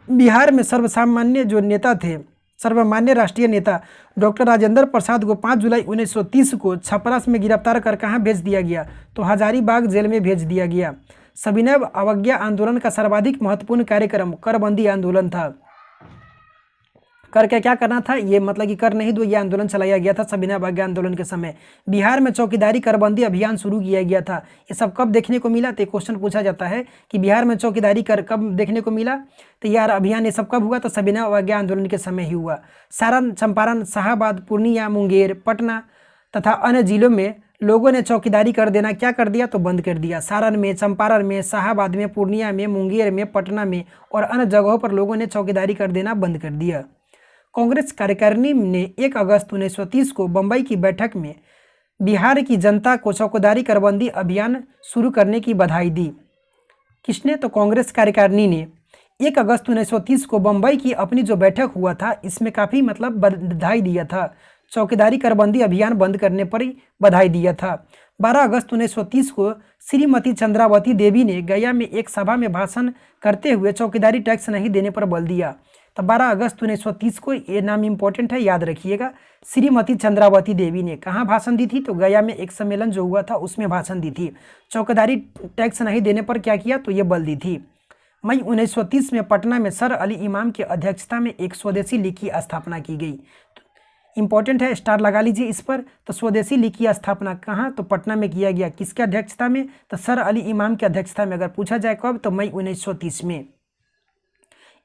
बिहार में सर्वसामान्य जो नेता थे, सर्वमान्य राष्ट्रीय नेता डॉक्टर राजेंद्र प्रसाद को 5 जुलाई 1930 को छपरा में गिरफ्तार कर कहाँ भेज दिया गया, तो हजारीबाग जेल में भेज दिया गया। सविनय अवज्ञा आंदोलन का सर्वाधिक महत्वपूर्ण कार्यक्रम करबंदी आंदोलन था। करके क्या करना था, ये मतलब कि कर नहीं दो, ये आंदोलन चलाया गया था सविनय अवज्ञा आंदोलन के समय। बिहार में चौकीदारी करबंदी अभियान शुरू किया गया था। ये सब कब देखने को मिला, तो क्वेश्चन पूछा जाता है कि बिहार में चौकीदारी कर कब देखने को मिला, तो यार अभियान ये सब कब हुआ, तो सविनय अवज्ञा आंदोलन के समय ही हुआ। सारण, चंपारण, शाहाबाद, पूर्णिया, मुंगेर, पटना तथा अन्य जिलों में लोगों ने चौकीदारी कर देना क्या कर दिया, तो बंद कर दिया। सारण में, चंपारण में, शाहाबाद में, पूर्णिया में, मुंगेर में, पटना में और अन्य जगहों पर लोगों ने चौकीदारी कर देना बंद कर दिया। कांग्रेस कार्यकारिणी ने 1 अगस्त 1930 को बंबई की बैठक में बिहार की जनता को चौकीदारी करबंदी अभियान शुरू करने की बधाई दी। किसने, तो कांग्रेस कार्यकारिणी ने 1 अगस्त 1930 को बंबई की अपनी जो बैठक हुआ था इसमें काफ़ी मतलब बधाई दिया था। चौकीदारी करबंदी अभियान बंद करने पर ही बधाई दिया था। 12 अगस्त 1930 को श्रीमती चंद्रावती देवी ने गया में एक सभा में भाषण करते हुए चौकीदारी टैक्स नहीं देने पर बल दिया। तो 12 अगस्त 1930 को, ये नाम इंपॉर्टेंट है, याद रखिएगा। श्रीमती चंद्रावती देवी ने कहाँ भाषण दी थी, तो गया में एक सम्मेलन जो हुआ था उसमें भाषण दी थी। चौकीदारी टैक्स नहीं देने पर क्या किया, तो ये बल दी थी। मई 1930 में पटना में सर अली इमाम की अध्यक्षता में एक स्वदेशी लीग की स्थापना की गई। इंपॉर्टेंट है, स्टार लगा लीजिए इस पर। तो स्वदेशी लीग की स्थापना कहाँ, तो पटना में किया गया। किसके अध्यक्षता में, तो सर अली इमाम की अध्यक्षता में। अगर पूछा जाए कब, तो मई 1930 में।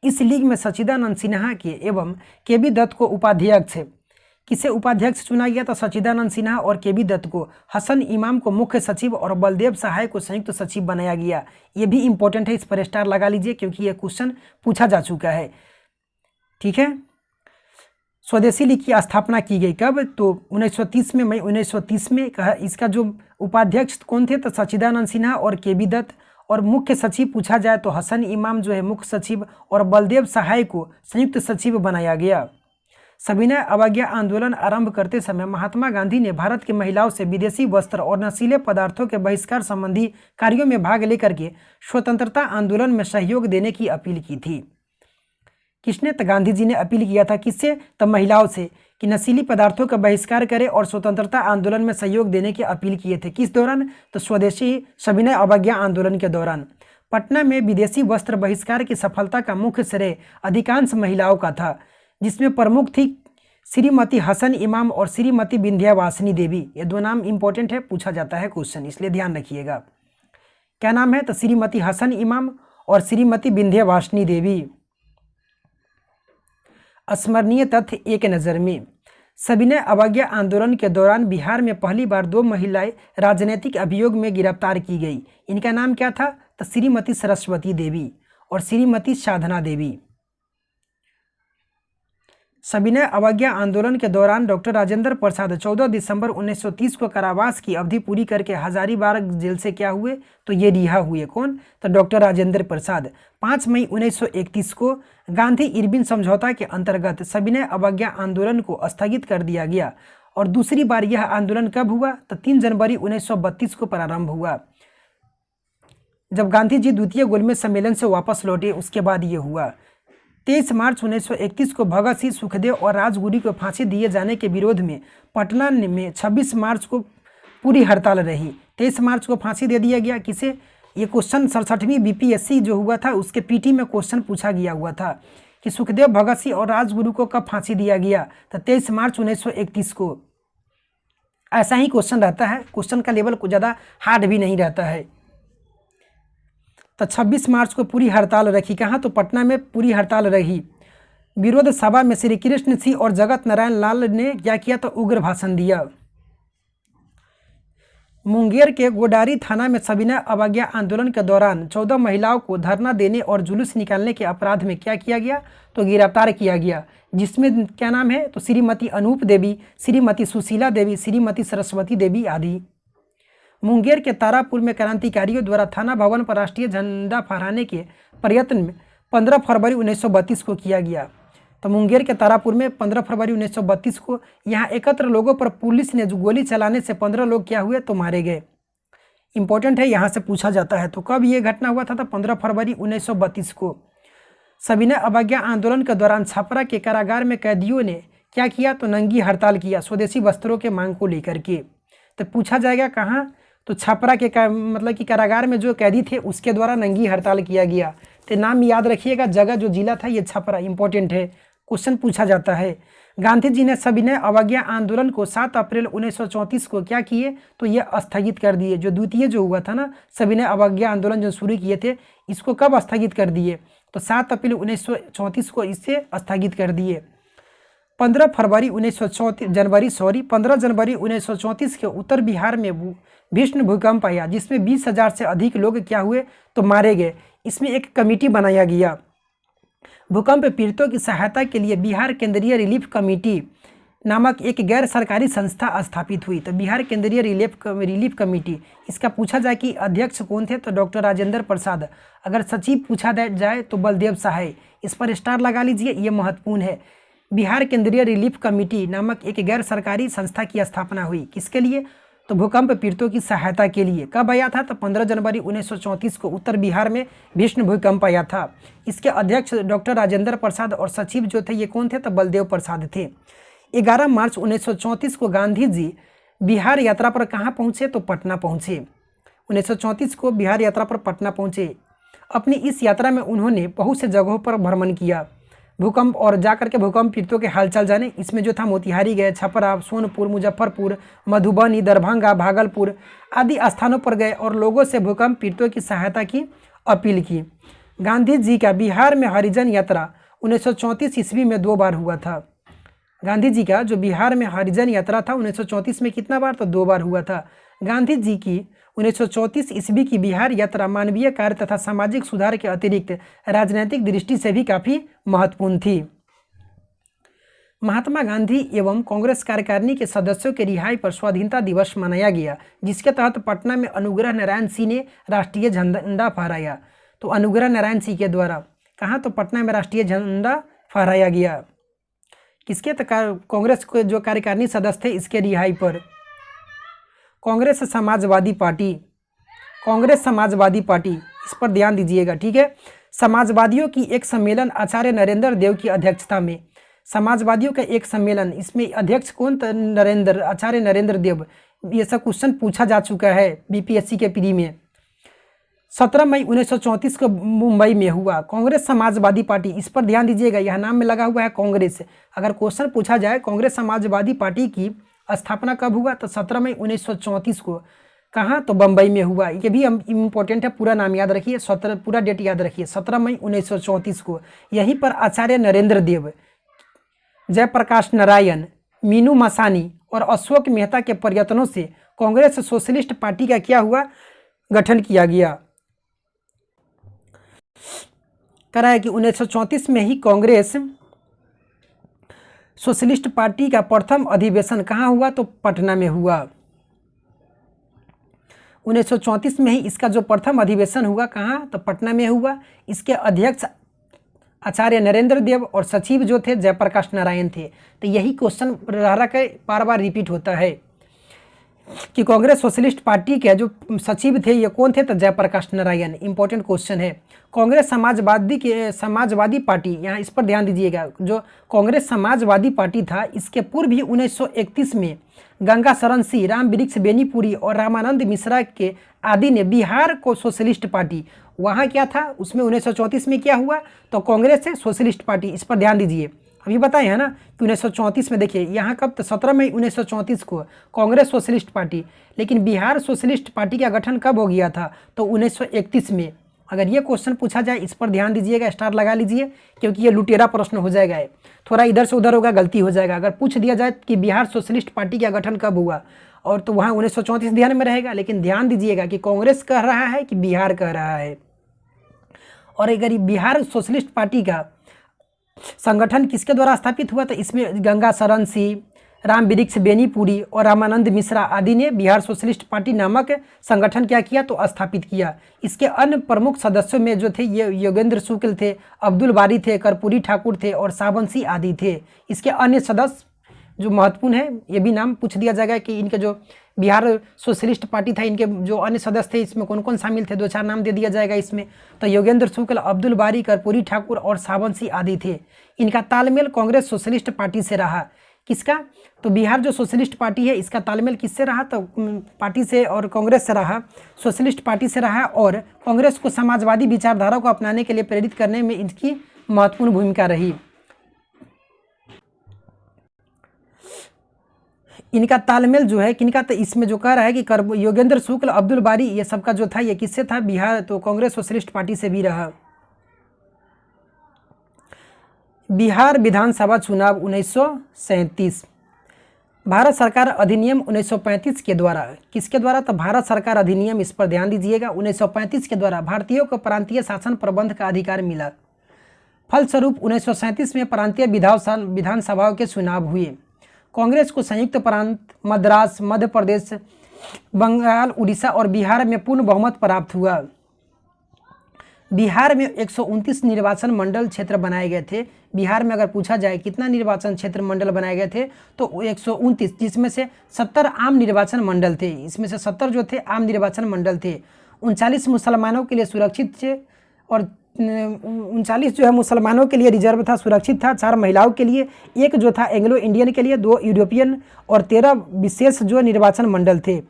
इस लीग में सच्चिदानंद सिन्हा के एवं केबी दत्त को उपाध्यक्ष, किसे उपाध्यक्ष चुना गया, तो सच्चिदानंद सिन्हा और केबी दत्त को। हसन इमाम को मुख्य सचिव और बलदेव सहाय को संयुक्त सचिव बनाया गया। ये भी इंपॉर्टेंट है, इस पर स्टार लगा लीजिए क्योंकि यह क्वेश्चन पूछा जा चुका है, ठीक है। स्वदेशी लीग की स्थापना की गई कब, तो 1930 में, मई 1930 में। कहा इसका जो उपाध्यक्ष कौन थे, तो सच्चिदानंद सिन्हा और केबी दत्त। और मुख्य सचिव पूछा जाए तो हसन इमाम जो है मुख्य सचिव और बलदेव सहाय को संयुक्त सचिव बनाया गया। सविनय अवज्ञा आंदोलन आरंभ करते समय महात्मा गांधी ने भारत की महिलाओं से विदेशी वस्त्र और नशीले पदार्थों के बहिष्कार संबंधी कार्यों में भाग लेकर के स्वतंत्रता आंदोलन में सहयोग देने की अपील की थी। किसने, तो गांधी जी ने अपील किया था, किससे, तो महिलाओं से, कि नशीली पदार्थों का बहिष्कार करें और स्वतंत्रता आंदोलन में सहयोग देने की अपील किए थे। किस दौरान, तो स्वदेशी सविनय अवज्ञा आंदोलन के दौरान। पटना में विदेशी वस्त्र बहिष्कार की सफलता का मुख्य श्रेय अधिकांश महिलाओं का था, जिसमें प्रमुख थी श्रीमती हसन इमाम और श्रीमती विंध्यावासिनी देवी। ये दो नाम इंपॉर्टेंट है, पूछा जाता है क्वेश्चन, इसलिए ध्यान रखिएगा। क्या नाम है, तो श्रीमती हसन इमाम और श्रीमती विंध्यावासिनी देवी। स्मरणीय तथ्य एक नज़र में। सविनय अवज्ञा आंदोलन के दौरान बिहार में पहली बार 2 महिलाएं राजनीतिक अभियोग में गिरफ्तार की गई। इनका नाम क्या था, तो श्रीमती सरस्वती देवी और श्रीमती साधना देवी। सविनय अवज्ञा आंदोलन के दौरान डॉक्टर राजेंद्र प्रसाद 14 दिसंबर 1930 को कारावास की अवधि पूरी करके हजारीबाग जेल से क्या हुए, तो ये रिहा हुए। कौन, तो डॉक्टर राजेंद्र प्रसाद। 5 मई 1931 को गांधी इरविन समझौता के अंतर्गत सविनय अवज्ञा आंदोलन को स्थगित कर दिया गया और दूसरी बार यह आंदोलन कब हुआ? तो 3 जनवरी 1932 को प्रारंभ हुआ, जब गांधी जी द्वितीय गोलमेज सम्मेलन से वापस लौटे, उसके बाद ये हुआ। 23 मार्च 1931 को भगत सिंह, सुखदेव और राजगुरु को फांसी दिए जाने के विरोध में पटना में 26 मार्च को पूरी हड़ताल रही। 23 मार्च को फांसी दे दिया गया। किसे? ये क्वेश्चन 67वीं बीपीएससी जो हुआ था उसके पीटी में क्वेश्चन पूछा गया हुआ था कि सुखदेव, भगत सिंह और राजगुरु को कब फांसी दिया गया? तो 23 मार्च 1931 को। ऐसा ही क्वेश्चन रहता है, क्वेश्चन का लेवल कुछ ज़्यादा हार्ड भी नहीं रहता है। तो 26 मार्च को पूरी हड़ताल रखी। कहाँ? तो पटना में पूरी हड़ताल रही। विरोध सभा में श्री कृष्ण सिंह और जगत नारायण लाल ने क्या किया? तो उग्र भाषण दिया। मुंगेर के गोडारी थाना में सविनय अवज्ञा आंदोलन के दौरान 14 महिलाओं को धरना देने और जुलूस निकालने के अपराध में क्या किया गया? तो गिरफ्तार किया गया, जिसमें क्या नाम है? तो श्रीमती अनूप देवी, श्रीमती सुशीला देवी, श्रीमती सरस्वती देवी आदि। मुंगेर के तारापुर में क्रांतिकारियों द्वारा थाना भवन पर राष्ट्रीय झंडा फहराने के प्रयत्न में 15 फरवरी 1932 को किया गया। तो मुंगेर के तारापुर में 15 फरवरी 1932 को यहाँ एकत्र लोगों पर पुलिस ने जो गोली चलाने से 15 लोग क्या हुए? तो मारे गए। इंपॉर्टेंट है, यहाँ से पूछा जाता है। तो कब ये घटना हुआ था? तो 15 फरवरी 1932 को। सविनय अवज्ञा आंदोलन के दौरान छपरा के कारागार में कैदियों ने क्या किया? तो नंगी हड़ताल किया स्वदेशी वस्त्रों के मांग को लेकर के। तो पूछा जाएगा कहाँ? तो छपरा के मतलब कि कारागार में जो कैदी थे उसके द्वारा नंगी हड़ताल किया गया। तो नाम याद रखिएगा, जगह जो जिला था ये छपरा। इंपॉर्टेंट है, क्वेश्चन पूछा जाता है। गांधी जी ने सविनय अवज्ञा आंदोलन को 7 अप्रैल 1934 को क्या किए? तो ये स्थगित कर दिए। जो द्वितीय जो हुआ था ना सविनय अवज्ञा आंदोलन जो शुरू किए थे, इसको कब स्थगित कर दिए? तो 7 अप्रैल 1934 को इसे स्थगित कर दिए। 15 जनवरी 1934 के उत्तर बिहार में भीषण भूकंप आया, जिसमें 20,000 से अधिक लोग क्या हुए? तो मारे गए। इसमें एक कमेटी बनाया गया। भूकंप पीड़ितों की सहायता के लिए बिहार केंद्रीय रिलीफ कमेटी नामक एक गैर सरकारी संस्था स्थापित हुई। तो बिहार केंद्रीय रिलीफ कमेटी, इसका पूछा जाए कि अध्यक्ष कौन थे? तो डॉक्टर राजेंद्र प्रसाद। अगर सचिव पूछा जाए तो बलदेव सहाय। इस पर स्टार लगा लीजिए, ये महत्वपूर्ण है। बिहार केंद्रीय रिलीफ कमेटी नामक एक गैर सरकारी संस्था की स्थापना हुई। किसके लिए? तो भूकंप पीड़ितों की सहायता के लिए। कब आया था? तो 15 जनवरी 1934 को उत्तर बिहार में भीषण भूकंप आया था। इसके अध्यक्ष डॉक्टर राजेंद्र प्रसाद और सचिव जो थे ये कौन थे? तो बलदेव प्रसाद थे। 11 मार्च 1934 को गांधी जी बिहार यात्रा पर कहाँ पहुँचे? तो पटना पहुँचे। 1934 को बिहार यात्रा पर पटना पहुँचे। अपनी इस यात्रा में उन्होंने बहुत से जगहों पर भ्रमण किया, भूकंप और जाकर के भूकंप पीड़ितों के हालचाल जाने। इसमें जो था मोतिहारी गए, छपरा, सोनपुर, मुजफ्फरपुर, मधुबनी, दरभंगा, भागलपुर आदि स्थानों पर गए और लोगों से भूकंप पीड़ितों की सहायता की अपील की। गांधी जी का बिहार में हरिजन यात्रा 1934 ईस्वी में 2 बार हुआ था। गांधी जी का जो बिहार में हरिजन यात्रा था 1934 में कितना बार? तो 2 बार हुआ था। गांधी जी की 1934 ईस्वी की बिहार यात्रा मानवीय कार्य तथा सामाजिक सुधार के अतिरिक्त राजनीतिक दृष्टि से भी काफ़ी महत्वपूर्ण थी। महात्मा गांधी एवं कांग्रेस कार्यकारिणी के सदस्यों के रिहाई पर स्वाधीनता दिवस मनाया गया, जिसके तहत पटना में अनुग्रह नारायण सिंह ने राष्ट्रीय झंडा फहराया। तो अनुग्रह नारायण सिंह के द्वारा कहाँ? तो पटना में राष्ट्रीय झंडा फहराया गया। किसके? तो कांग्रेस के जो कार्यकारिणी सदस्य थे इसके रिहाई पर। कांग्रेस समाजवादी पार्टी, इस पर ध्यान दीजिएगा, ठीक है। समाजवादियों की एक सम्मेलन आचार्य नरेंद्र देव की अध्यक्षता में, समाजवादियों का एक सम्मेलन, इसमें अध्यक्ष कौन? आचार्य नरेंद्र देव। ये सब क्वेश्चन पूछा जा चुका है बीपीएससी के प्री में। 17 मई 1934 को मुंबई में हुआ। कांग्रेस समाजवादी पार्टी, इस पर ध्यान दीजिएगा, यह नाम में लगा हुआ है कांग्रेस। अगर क्वेश्चन पूछा जाए कांग्रेस समाजवादी पार्टी की स्थापना कब हुआ? तो 17 मई 1934 को। कहाँ? तो बम्बई में हुआ। ये भी इम्पोर्टेंट है, पूरा नाम याद रखिए, पूरा डेट याद रखिए, 17 मई 1934 को। यहीं पर आचार्य नरेंद्र देव, जयप्रकाश नारायण, मीनू मसानी और अशोक मेहता के प्रयत्नों से कांग्रेस सोशलिस्ट पार्टी का क्या हुआ? गठन किया गया। करा है कि 1934 में ही कांग्रेस सोशलिस्ट पार्टी का प्रथम अधिवेशन कहाँ हुआ? तो पटना में हुआ। 1934 में ही इसका जो प्रथम अधिवेशन हुआ कहाँ? तो पटना में हुआ। इसके अध्यक्ष आचार्य नरेंद्र देव और सचिव जो थे जयप्रकाश नारायण थे। तो यही क्वेश्चन रह के बार बार रिपीट होता है कि कांग्रेस सोशलिस्ट पार्टी के जो सचिव थे ये कौन थे, तो जयप्रकाश नारायण। इंपॉर्टेंट क्वेश्चन है। कांग्रेस समाजवादी पार्टी, यहाँ इस पर ध्यान दीजिएगा, जो कांग्रेस समाजवादी पार्टी था इसके पूर्व भी 1931 में गंगा शरण सिंह, राम वृक्ष बेनीपुरी और रामानंद मिश्रा के आदि ने बिहार को सोशलिस्ट पार्टी, वहाँ क्या था उसमें 1934 में क्या हुआ, तो कांग्रेस है सोशलिस्ट पार्टी। इस पर ध्यान दीजिए। अभी बताए हैं ना कि 1934 में, देखिए यहाँ कब, तो 17 मई 1934 को कांग्रेस सोशलिस्ट पार्टी। लेकिन बिहार सोशलिस्ट पार्टी का गठन कब हो गया था, तो 1931 में। अगर ये क्वेश्चन पूछा जाए इस पर ध्यान दीजिएगा, स्टार लगा लीजिए, क्योंकि ये लुटेरा प्रश्न हो जाएगा, थोड़ा इधर से उधर होगा, गलती हो जाएगा। अगर पूछ दिया जाए कि बिहार सोशलिस्ट पार्टी का गठन कब हुआ, और तो वहाँ 1934 ध्यान में रहेगा। लेकिन ध्यान दीजिएगा कि कांग्रेस कह रहा है कि बिहार कह रहा है। और अगर बिहार सोशलिस्ट पार्टी का संगठन किसके द्वारा स्थापित हुआ, तो इसमें गंगा शरण सिंह, राम वृक्ष बेनीपुरी और रामानंद मिश्रा आदि ने बिहार सोशलिस्ट पार्टी नामक संगठन क्या किया, तो स्थापित किया। इसके अन्य प्रमुख सदस्यों में जो थे ये योगेंद्र शुक्ल थे, अब्दुल बारी थे, कर्पूरी ठाकुर थे और सावन सिंह आदि थे। इसके अन्य सदस्य जो महत्वपूर्ण है, ये भी नाम पूछ दिया जाएगा कि इनके जो बिहार सोशलिस्ट पार्टी था इनके जो अन्य सदस्य थे इसमें कौन कौन शामिल थे, 2-4 नाम दे दिया जाएगा इसमें। तो योगेंद्र शुक्ल, अब्दुल बारी, कर्पूरी ठाकुर और सावन सिंह आदि थे। इनका तालमेल कांग्रेस सोशलिस्ट पार्टी से रहा। किसका, तो बिहार जो सोशलिस्ट पार्टी है इसका तालमेल किससे रहा, तो पार्टी से और कांग्रेस से रहा, सोशलिस्ट पार्टी से रहा। और कांग्रेस को समाजवादी विचारधारा को अपनाने के लिए प्रेरित करने में इनकी महत्वपूर्ण भूमिका रही। इनका तालमेल जो है किनका, तो इसमें जो कह रहा है कि योगेंद्र शुक्ल, अब्दुल बारी, ये सबका जो था ये किससे था, बिहार तो कांग्रेस सोशलिस्ट पार्टी से भी रहा। बिहार विधानसभा चुनाव 1937, भारत सरकार अधिनियम 1935 के द्वारा, किसके द्वारा, तो भारत सरकार अधिनियम, इस पर ध्यान दीजिएगा, 1935 के द्वारा भारतीयों को प्रांतीय शासन प्रबंध का अधिकार मिला। फलस्वरूप 1937 में प्रांतीय विधानसभाओं के चुनाव हुए। कांग्रेस को संयुक्त प्रांत, मद्रास, मध्य प्रदेश, बंगाल, उड़ीसा और बिहार में पूर्ण बहुमत प्राप्त हुआ। बिहार में 129 निर्वाचन मंडल क्षेत्र बनाए गए थे। बिहार में अगर पूछा जाए कितना निर्वाचन क्षेत्र मंडल बनाए गए थे, तो 129, जिसमें से 70 आम निर्वाचन मंडल थे। इसमें से 70 जो थे आम निर्वाचन मंडल थे। 39 मुसलमानों के लिए सुरक्षित थे और 39 जो है मुसलमानों के लिए रिजर्व था, सुरक्षित था। 4 महिलाओं के लिए, 1 जो था एंग्लो इंडियन के लिए, 2 यूरोपियन और 13 विशेष जो निर्वाचन मंडल थे।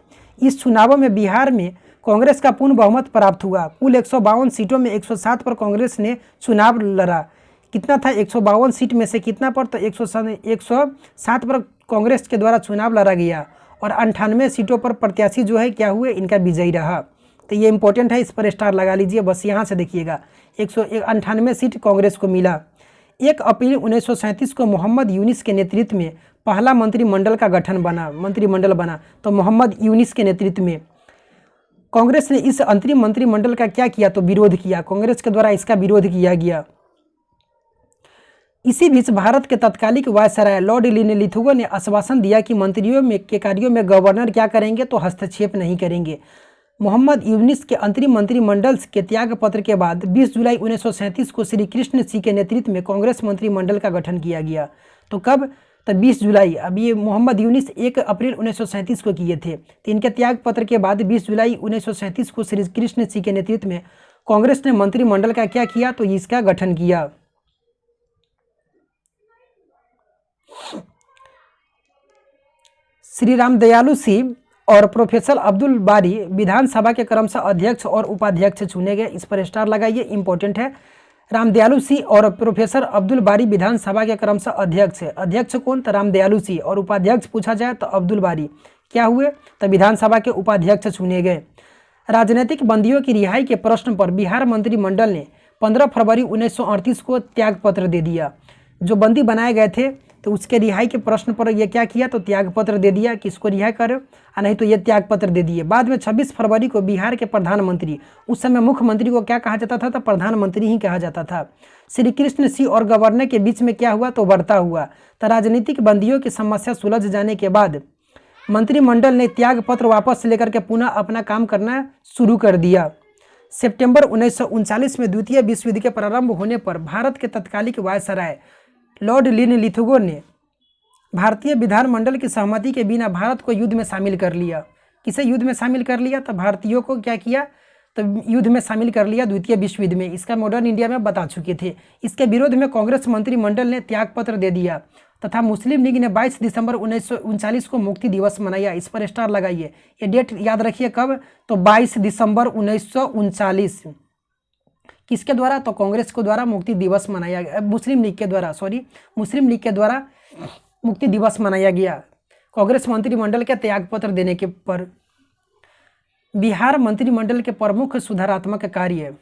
इस चुनावों में बिहार में कांग्रेस का पूर्ण बहुमत प्राप्त हुआ। कुल 152 सीटों में 107 पर कांग्रेस ने चुनाव लड़ा। कितना था, 152 सीट में से कितना पर, तो 107 पर कांग्रेस के द्वारा चुनाव लड़ा गया और 98 सीटों पर प्रत्याशी जो है क्या हुए, इनका विजयी रहा। तो ये इंपॉर्टेंट है, इस पर स्टार लगा लीजिए। बस यहाँ से देखिएगा 198 सीट कांग्रेस को मिला। 1 अप्रैल 1937 को मोहम्मद यूनिस के नेतृत्व में पहला मंत्रिमंडल का गठन बना, तो मोहम्मद यूनिस के नेतृत्व में कांग्रेस ने इस अंतरिम मंत्रिमंडल का क्या किया, तो विरोध किया। कांग्रेस के द्वारा इसका विरोध किया गया। इसी बीच भारत के तत्कालिक वायसराय लॉर्ड लिथुगो ने आश्वासन दिया कि मंत्रियों के कार्यों में गवर्नर क्या करेंगे, तो हस्तक्षेप नहीं करेंगे। मोहम्मद यूनिस के अंतरिम मंत्रिमंडल के त्याग पत्र के बाद 20 जुलाई 1937 को श्री कृष्ण सिंह के नेतृत्व में कांग्रेस मंत्रिमंडल का गठन किया गया। तो कब, तो 20 जुलाई। अब ये मोहम्मद यूनिस 1 अप्रैल 1937 को किए थे। तो इनके त्याग पत्र के बाद 20 जुलाई 1937 को श्री कृष्ण सिंह के नेतृत्व में कांग्रेस ने मंत्रिमंडल का क्या किया, तो इसका गठन किया। श्री राम दयालु सिंह और प्रोफेसर अब्दुल बारी विधानसभा के क्रमशः अध्यक्ष और उपाध्यक्ष चुने गए। इस पर स्टार लगाइए, इंपॉर्टेंट है। रामदयालु सिंह और प्रोफेसर अब्दुल बारी विधानसभा के क्रमशः अध्यक्ष है। अध्यक्ष कौन, तो रामदयालु सिंह, और उपाध्यक्ष पूछा जाए तो अब्दुल बारी क्या हुए, तो विधानसभा के उपाध्यक्ष चुने गए। राजनीतिक बंदियों की रिहाई के प्रश्न पर बिहार मंत्रिमंडल ने 15 फरवरी 1938 को त्यागपत्र दे दिया। जो बंदी बनाए गए थे तो उसके रिहाई के प्रश्न पर यह क्या किया, तो त्यागपत्र दे दिया कि इसको रिहा करो, नहीं तो ये त्यागपत्र दे दिए। बाद में 26 फरवरी को बिहार के प्रधानमंत्री, उस समय मुख्यमंत्री को क्या कहा जाता था, तो प्रधानमंत्री ही कहा जाता था, श्री कृष्ण सिंह और गवर्नर के बीच में क्या हुआ, तो वार्ता हुआ। तो राजनीतिक बंदियों की समस्या सुलझ जाने के बाद मंत्रिमंडल ने त्यागपत्र वापस लेकर के पुनः अपना काम करना शुरू कर दिया। सितंबर 1939 में द्वितीय विश्व युद्ध के प्रारंभ होने पर भारत के तत्कालिक वायसराय लॉर्ड लिनलिथगो ने भारतीय विधानमंडल की सहमति के बिना भारत को युद्ध में शामिल कर लिया। किसे युद्ध में शामिल कर लिया? तो भारतीयों को क्या किया? तो युद्ध में शामिल कर लिया द्वितीय विश्व युद्ध में। इसका मॉडर्न इंडिया में बता चुके थे। इसके विरोध में कांग्रेस मंत्रिमंडल ने त्यागपत्र दे दिया तथा मुस्लिम लीग ने 22 दिसंबर 1939 को मुक्ति दिवस मनाया। इस पर स्टार लगाइए। ये डेट याद रखिए कब? तो 22 दिसंबर 1939। किसके द्वारा? तो कांग्रेस के द्वारा मुक्ति दिवस मनाया, मुस्लिम लीग के द्वारा, मुस्लिम लीग के द्वारा मुक्ति दिवस मनाया गया कांग्रेस मंत्रिमंडल के त्यागपत्र देने के पर। बिहार मंत्रिमंडल के प्रमुख सुधारात्मक कार्य।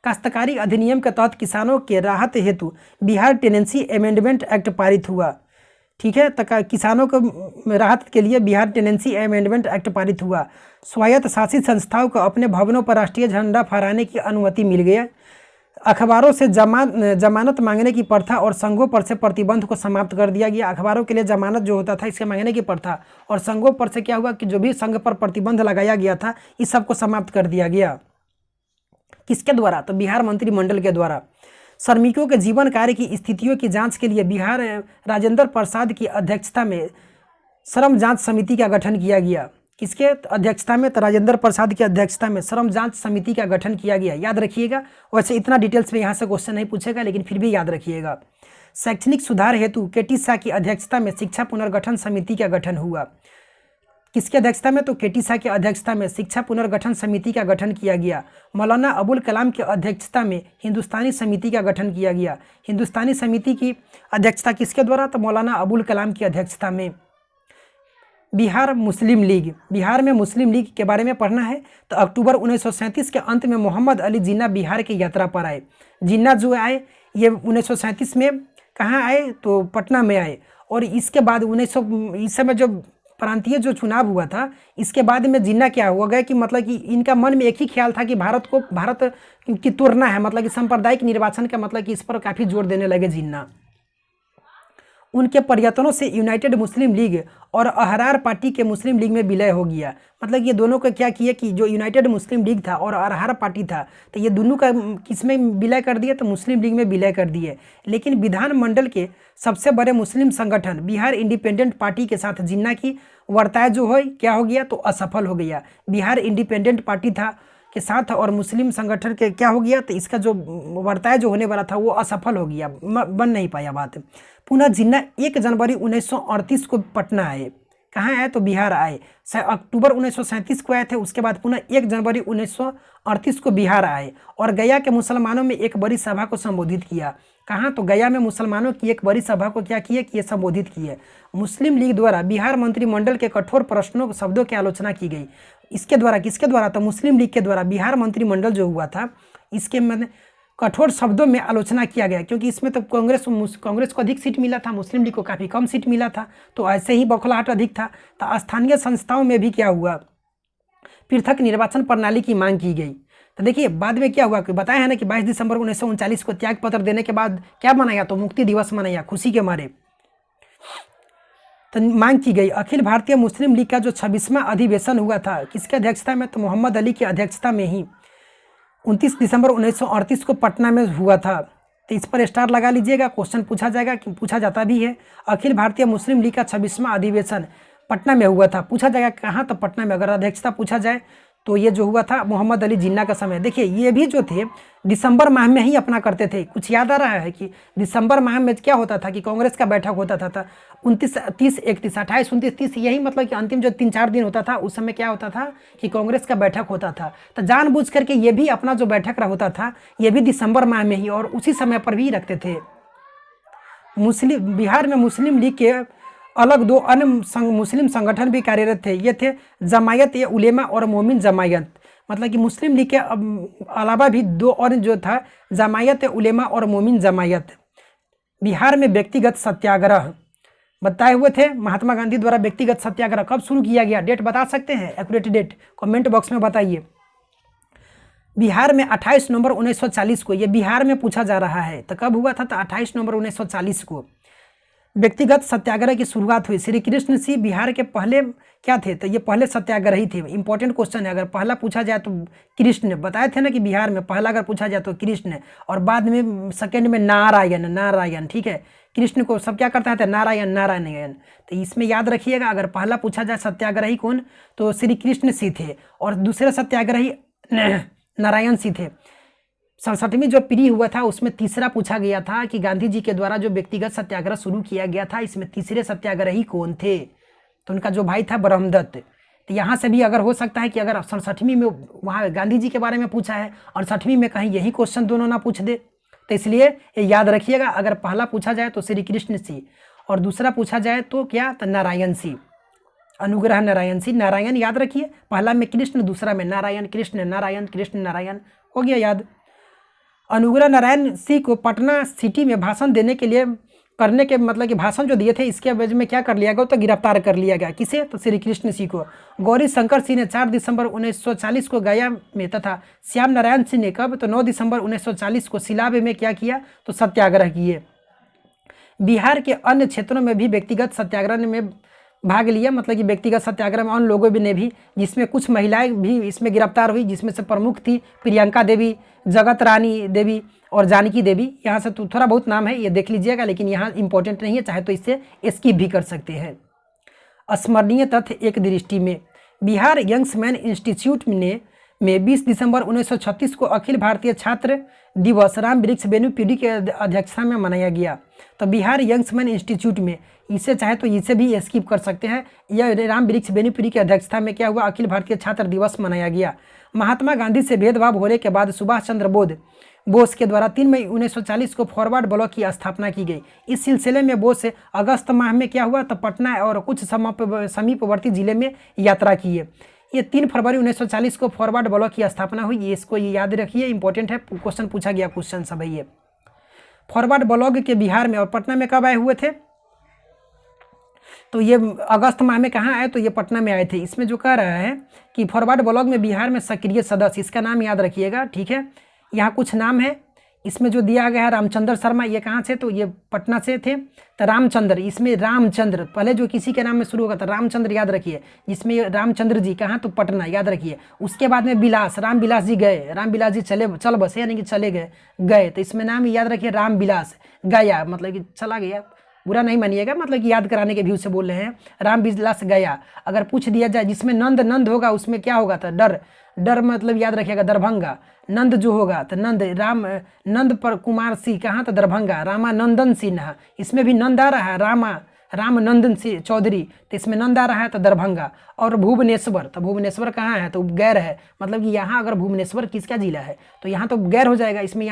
काश्तकारी अधिनियम के तहत किसानों के राहत हेतु बिहार टेनेंसी अमेंडमेंट एक्ट पारित हुआ। ठीक है, तो किसानों को राहत के लिए बिहार टेनेंसी अमेंडमेंट एक्ट पारित हुआ। स्वायत्त शासित संस्थाओं को अपने भवनों पर राष्ट्रीय झंडा फहराने की अनुमति मिल गई। अखबारों से जमानत मांगने की प्रथा और संघों पर से प्रतिबंध को समाप्त कर दिया गया। अखबारों के लिए जमानत जो होता था इसके मांगने की प्रथा और संघों पर से क्या हुआ कि जो भी संघ पर प्रतिबंध लगाया गया था इस सब को समाप्त कर दिया गया। किसके द्वारा? तो बिहार मंत्रिमंडल के द्वारा। श्रमिकों के जीवन कार्य की स्थितियों की जांच के लिए बिहार राजेंद्र प्रसाद की अध्यक्षता में श्रम जांच समिति का गठन किया गया। किसके अध्यक्षता में? तो राजेंद्र प्रसाद की अध्यक्षता में श्रम जांच समिति का गठन किया गया। याद रखिएगा। वैसे इतना डिटेल्स में यहाँ से क्वेश्चन नहीं पूछेगा, लेकिन फिर भी याद रखिएगा। शैक्षणिक सुधार हेतु केटी शाह की अध्यक्षता में शिक्षा पुनर्गठन समिति का गठन हुआ। किसकी अध्यक्षता में? तो केटी शाह की अध्यक्षता में शिक्षा पुनर्गठन समिति का गठन किया गया। मौलाना अबुल कलाम की अध्यक्षता में हिंदुस्तानी समिति का गठन किया गया। हिंदुस्तानी समिति की अध्यक्षता किसके द्वारा? तो मौलाना अबुल कलाम की अध्यक्षता में। बिहार मुस्लिम लीग। बिहार में मुस्लिम लीग के बारे में पढ़ना है। तो अक्टूबर 1937 के अंत में मोहम्मद अली जिन्ना बिहार की यात्रा पर आए। जिन्ना जो आए ये 1937 में कहाँ आए? तो पटना में आए। और इसके बाद इस समय जो प्रांतीय जो चुनाव हुआ था इसके बाद में जिन्ना क्या हुआ गया कि मतलब कि इनका मन में एक ही ख्याल था कि भारत की तोड़ना है, मतलब कि सांप्रदायिक निर्वाचन का, मतलब कि इस पर काफ़ी जोर देने लगे जिन्ना। उनके प्रयत्नों से यूनाइटेड मुस्लिम लीग और अहरार पार्टी के मुस्लिम लीग में विलय हो गया। मतलब ये दोनों का क्या किया कि जो यूनाइटेड मुस्लिम लीग था और अहरार पार्टी था तो ये दोनों का किस में विलय कर दिया? तो मुस्लिम लीग में विलय कर दिए। लेकिन विधानमंडल के सबसे बड़े मुस्लिम संगठन बिहार इंडिपेंडेंट पार्टी के साथ जिन्ना की वार्ताएं जो है क्या हो गया? तो असफल हो गया। बिहार इंडिपेंडेंट पार्टी था के साथ और मुस्लिम संगठन के क्या हो गया? तो इसका जो वार्ताएं जो होने वाला था वो असफल हो गया, बन नहीं पाया बात। पुनः जिन्ना 1 जनवरी 1938 को पटना आए। कहाँ आए? तो बिहार आए। अक्टूबर 1937 को आए थे। उसके बाद पुनः 1 जनवरी 1938 को बिहार आए और गया के मुसलमानों में एक बड़ी सभा को संबोधित किया। कहाँ? तो गया में मुसलमानों की एक बड़ी सभा को क्या किए कि ये संबोधित किए। मुस्लिम लीग द्वारा बिहार मंत्रिमंडल के कठोर प्रश्नों शब्दों की आलोचना की गई। इसके द्वारा, किसके द्वारा? तो मुस्लिम लीग के द्वारा बिहार मंत्रिमंडल जो हुआ था इसके में कठोर शब्दों में आलोचना किया गया, क्योंकि इसमें तो कांग्रेस को अधिक सीट मिला था, मुस्लिम लीग को काफ़ी कम सीट मिला था, तो ऐसे ही बौखलाहट अधिक था। तो स्थानीय संस्थाओं में भी क्या हुआ? पृथक निर्वाचन प्रणाली की मांग की गई। तो देखिए बाद में क्या हुआ कि बताया है ना कि 22 दिसंबर 1939 को त्यागपत्र देने के बाद क्या मनाया? तो मुक्ति दिवस मनाया खुशी के मारे। तो मांग की गई। अखिल भारतीय मुस्लिम लीग का जो 26वां अधिवेशन हुआ था किसके अध्यक्षता में? तो मोहम्मद अली की अध्यक्षता में ही 29 दिसंबर 1938 को पटना में हुआ था। तो इस पर स्टार लगा लीजिएगा, क्वेश्चन पूछा जाएगा कि पूछा जाता भी है। अखिल भारतीय मुस्लिम लीग का 26वां अधिवेशन पटना में हुआ था। पूछा जाएगा कहाँ? तो पटना में। अगर अध्यक्षता पूछा जाए तो ये जो हुआ था मोहम्मद अली जिन्ना का समय। देखिए ये भी जो थे दिसंबर माह में ही अपना करते थे। कुछ याद आ रहा है कि दिसंबर माह में क्या होता था कि कांग्रेस का बैठक होता था 29, 30, 31, 28, 29, 30, यही मतलब कि अंतिम जो 3-4 दिन होता था उस समय क्या होता था कि कांग्रेस का बैठक होता था। तो जानबूझ करके ये भी अपना जो बैठक होता था ये भी दिसंबर माह में ही और उसी समय पर भी रखते थे। बिहार में मुस्लिम लीग के अलग 2 अन्य मुस्लिम संगठन भी कार्यरत थे। ये थे जमायत ए उलेमा और मोमिन जमायत। मतलब कि मुस्लिम लीग के अलावा भी 2 और जो था जमायत ए उलेमा और मोमिन जमायत। बिहार में व्यक्तिगत सत्याग्रह बताए हुए थे। महात्मा गांधी द्वारा व्यक्तिगत सत्याग्रह कब शुरू किया गया? डेट बता सकते हैं? एक्यूरेट डेट कमेंट बॉक्स में बताइए। बिहार में 28 नवंबर 1940 को, ये बिहार में पूछा जा रहा है। तो कब हुआ था? तो 28 नवंबर 1940 को। व्यक्तिगत सत्याग्रह की शुरुआत हुई। श्री कृष्ण सिंह बिहार के पहले क्या थे, तो ये पहले सत्याग्रही थे। इंपॉर्टेंट क्वेश्चन है, अगर पहला पूछा जाए तो कृष्ण बताए थे ना कि बिहार में पहला अगर पूछा जाए तो कृष्ण, और बाद में सेकंड में नारायण, नारायण, ठीक है। कृष्ण को सब क्या करता है, नारायण, नारायण। तो इसमें याद रखिएगा, अगर पहला पूछा जाए सत्याग्रही कौन, तो श्री कृष्ण सिंह थे, और दूसरे सत्याग्रही नारायण सिंह थे। 67वीं जो पीढ़ी हुआ था उसमें तीसरा पूछा गया था कि गांधी जी के द्वारा जो व्यक्तिगत सत्याग्रह शुरू किया गया था, इसमें तीसरे सत्याग्रही कौन थे, तो उनका जो भाई था ब्रह्मदत्त। तो यहाँ से भी अगर हो सकता है कि अगर 67वीं में वहाँ गांधी जी के बारे में पूछा है और 60वीं में कहीं यही क्वेश्चन दोनों ना पूछ दे, तो इसलिए ये याद रखिएगा, अगर पहला पूछा जाए तो श्री कृष्ण सिंह और दूसरा पूछा जाए तो क्या, तो नारायण सिंह, अनुग्रह नारायण सिंह। नारायण याद रखिए, पहला में कृष्ण, दूसरा में नारायण, कृष्ण नारायण, कृष्ण नारायण, हो गया याद। अनुग्रह नारायण सिंह को पटना सिटी में भाषण देने के लिए करने के मतलब कि भाषण जो दिए थे, इसके वजह में क्या कर लिया गया, तो गिरफ्तार कर लिया गया। किसे, तो श्री कृष्ण सिंह को। गौरी शंकर सिंह ने 4 दिसंबर 1940 को गया में तथा श्याम नारायण सिंह ने कब, तो 9 दिसंबर 1940 को सिलाब में क्या किया, तो सत्याग्रह किए। बिहार के अन्य क्षेत्रों में भी व्यक्तिगत सत्याग्रह में भाग लिया, मतलब कि व्यक्तिगत सत्याग्रह में अन्य लोगों ने भी, जिसमें कुछ महिलाएं भी इसमें गिरफ्तार हुई, जिसमें से प्रमुख थी प्रियंका देवी, जगत रानी देवी और जानकी देवी। यहाँ से तो थोड़ा बहुत नाम है, ये देख लीजिएगा, लेकिन यहाँ इंपॉर्टेंट नहीं है, चाहे तो इससे स्किप भी कर सकते हैं। स्मरणीय तथ्य एक दृष्टि में, बिहार यंग्समैन इंस्टीट्यूट में 20 दिसंबर 1936 को अखिल भारतीय छात्र दिवस राम वृक्ष बेनू पीढ़ी के अध्यक्षता में मनाया गया। तो बिहार यंग्समैन इंस्टीट्यूट में, इसे चाहे तो इसे भी स्किप कर सकते हैं, यह राम वृक्ष बेनू पीढ़ी की अध्यक्षता में क्या हुआ, अखिल भारतीय छात्र दिवस मनाया गया। महात्मा गांधी से भेदभाव होने के बाद सुभाष चंद्र बोस के द्वारा 3 मई 1940 को फॉरवर्ड ब्लॉक की स्थापना की गई। इस सिलसिले में बोस अगस्त माह में क्या हुआ, तो पटना और कुछ समीपवर्ती जिले में यात्रा किए। ये 3 फरवरी 1940 को फॉरवर्ड ब्लॉक की स्थापना हुई, ये इसको याद रखिए, इंपॉर्टेंट है, क्वेश्चन पूछा गया क्वेश्चन सब है ये। फॉरवर्ड ब्लॉक के बिहार में और पटना में कब आए हुए थे, तो ये अगस्त माह में कहाँ आए, तो ये पटना में आए थे। इसमें जो कह रहा है कि फॉरवर्ड ब्लॉक में बिहार में सक्रिय सदस्य, इसका नाम याद रखिएगा, ठीक है। यहाँ कुछ नाम है, इसमें जो दिया गया है रामचंद्र शर्मा, ये कहाँ से, तो ये पटना से थे। तो रामचंद्र, इसमें रामचंद्र पहले जो किसी के नाम में शुरू होगा तो रामचंद्र याद रखिए, जिसमें रामचंद्र जी कहाँ, तो पटना याद रखिए। उसके बाद में बिलास, राम बिलास जी गए, राम बिलास जी चल बसे, यानी कि चले गए, तो इसमें नाम याद रखिए राम बिलास, गया मतलब कि चला गया, बुरा नहीं मानिएगा, मतलब कि याद कराने के व्यू से बोल रहे हैं। राम बिलास गया, अगर पूछ दिया जाए जिसमें नंद होगा उसमें क्या होगा, तो डर मतलब याद रखिएगा दरभंगा। नंद जो होगा तो नंद पर कुमार सिंह कहाँ, तो दरभंगा। रामानंदन सिन्हा, इसमें भी नंद आ रहा है, रामनंदन सिंह चौधरी, तो इसमें नंद आ रहा है तो दरभंगा। और भुवनेश्वर, तो भुवनेश्वर कहाँ है, तो गैर है, मतलब कि यहाँ अगर भुवनेश्वर किसका जिला है तो यहाँ तो गैर हो जाएगा। इसमें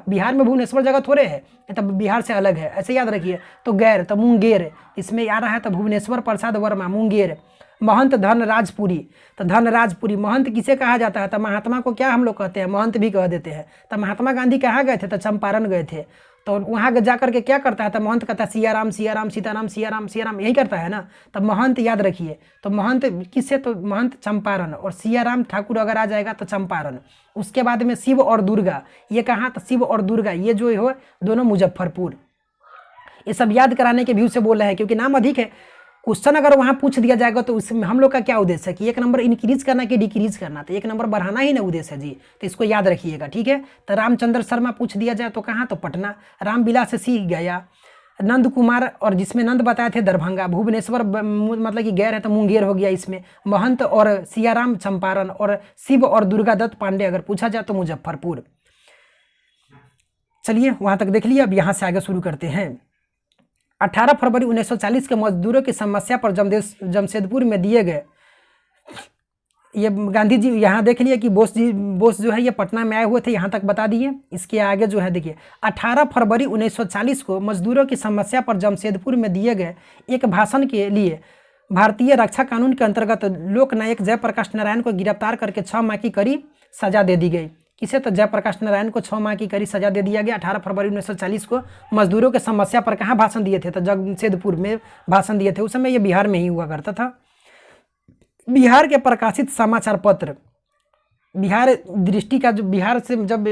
बिहार में भुवनेश्वर जगह थोड़े है, तब बिहार से अलग है, ऐसे याद रखिए। तो गैर, तो मुंगेर, इसमें आ रहा है तो भुवनेश्वर प्रसाद वर्मा, मुंगेर। महंत धनराजपुरी, तो धनराजपुरी महंत किसे कहा जाता है, तो महात्मा को क्या हम लोग कहते हैं, महंत भी कह देते हैं। तो महात्मा गांधी कहाँ गए थे, तो चंपारण गए थे, तो वहाँ जा करके क्या करता है, तो महंत कहता है सियाराम सियाराम सीताराम सियाराम सियाराम, यही करता है ना। तो महंत याद रखिए, तो महंत किससे, तो महंत चंपारण, और सियाराम ठाकुर अगर आ जाएगा तो चंपारण। उसके बाद में शिव और दुर्गा, ये कहाँ, तो शिव और दुर्गा ये जो हो दोनों मुजफ्फरपुर। ये सब याद कराने के व्यू से बोल रहे हैं, क्योंकि नाम अधिक है। क्वेश्चन अगर वहाँ पूछ दिया जाएगा तो उसमें हम लोग का क्या उद्देश्य है कि 1 नंबर इंक्रीज करना कि डिक्रीज करना, तो 1 नंबर बढ़ाना ही ना उद्देश्य है जी, तो इसको याद रखिएगा, ठीक है। तो रामचंद्र शर्मा पूछ दिया जाए तो कहाँ, तो पटना। रामविलास सिंह गया, नंद कुमार, और जिसमें नंद बताए थे दरभंगा। भुवनेश्वर मतलब कि गैर है तो मुंगेर हो गया इसमें। महंत और सियाराम चंपारण, और शिव और दुर्गा दत्त पांडे अगर पूछा जाए तो मुजफ्फरपुर। चलिए वहाँ तक देख लिया, अब यहाँ से आगे शुरू करते हैं। 18 फरवरी 1940 के मजदूरों की समस्या पर जमशेदपुर में दिए गए, ये गांधी जी यहाँ देख लिया कि बोस जो है ये पटना में आए हुए थे, यहाँ तक बता दिए। इसके आगे जो है देखिए, 18 फरवरी 1940 को मजदूरों की समस्या पर जमशेदपुर में दिए गए एक भाषण के लिए भारतीय रक्षा कानून के अंतर्गत लोकनायक जयप्रकाश नारायण को गिरफ्तार करके 6 माह की कड़ी सजा दे दी गई। किसे, तो जयप्रकाश नारायण को 6 माह की कड़ी सजा दे दिया गया। 18 फरवरी 1940 को मजदूरों के समस्या पर कहाँ भाषण दिए थे, तो जमशेदपुर में भाषण दिए थे। उस समय ये बिहार में ही हुआ करता था। बिहार के प्रकाशित समाचार पत्र बिहार दृष्टि का जो बिहार से जब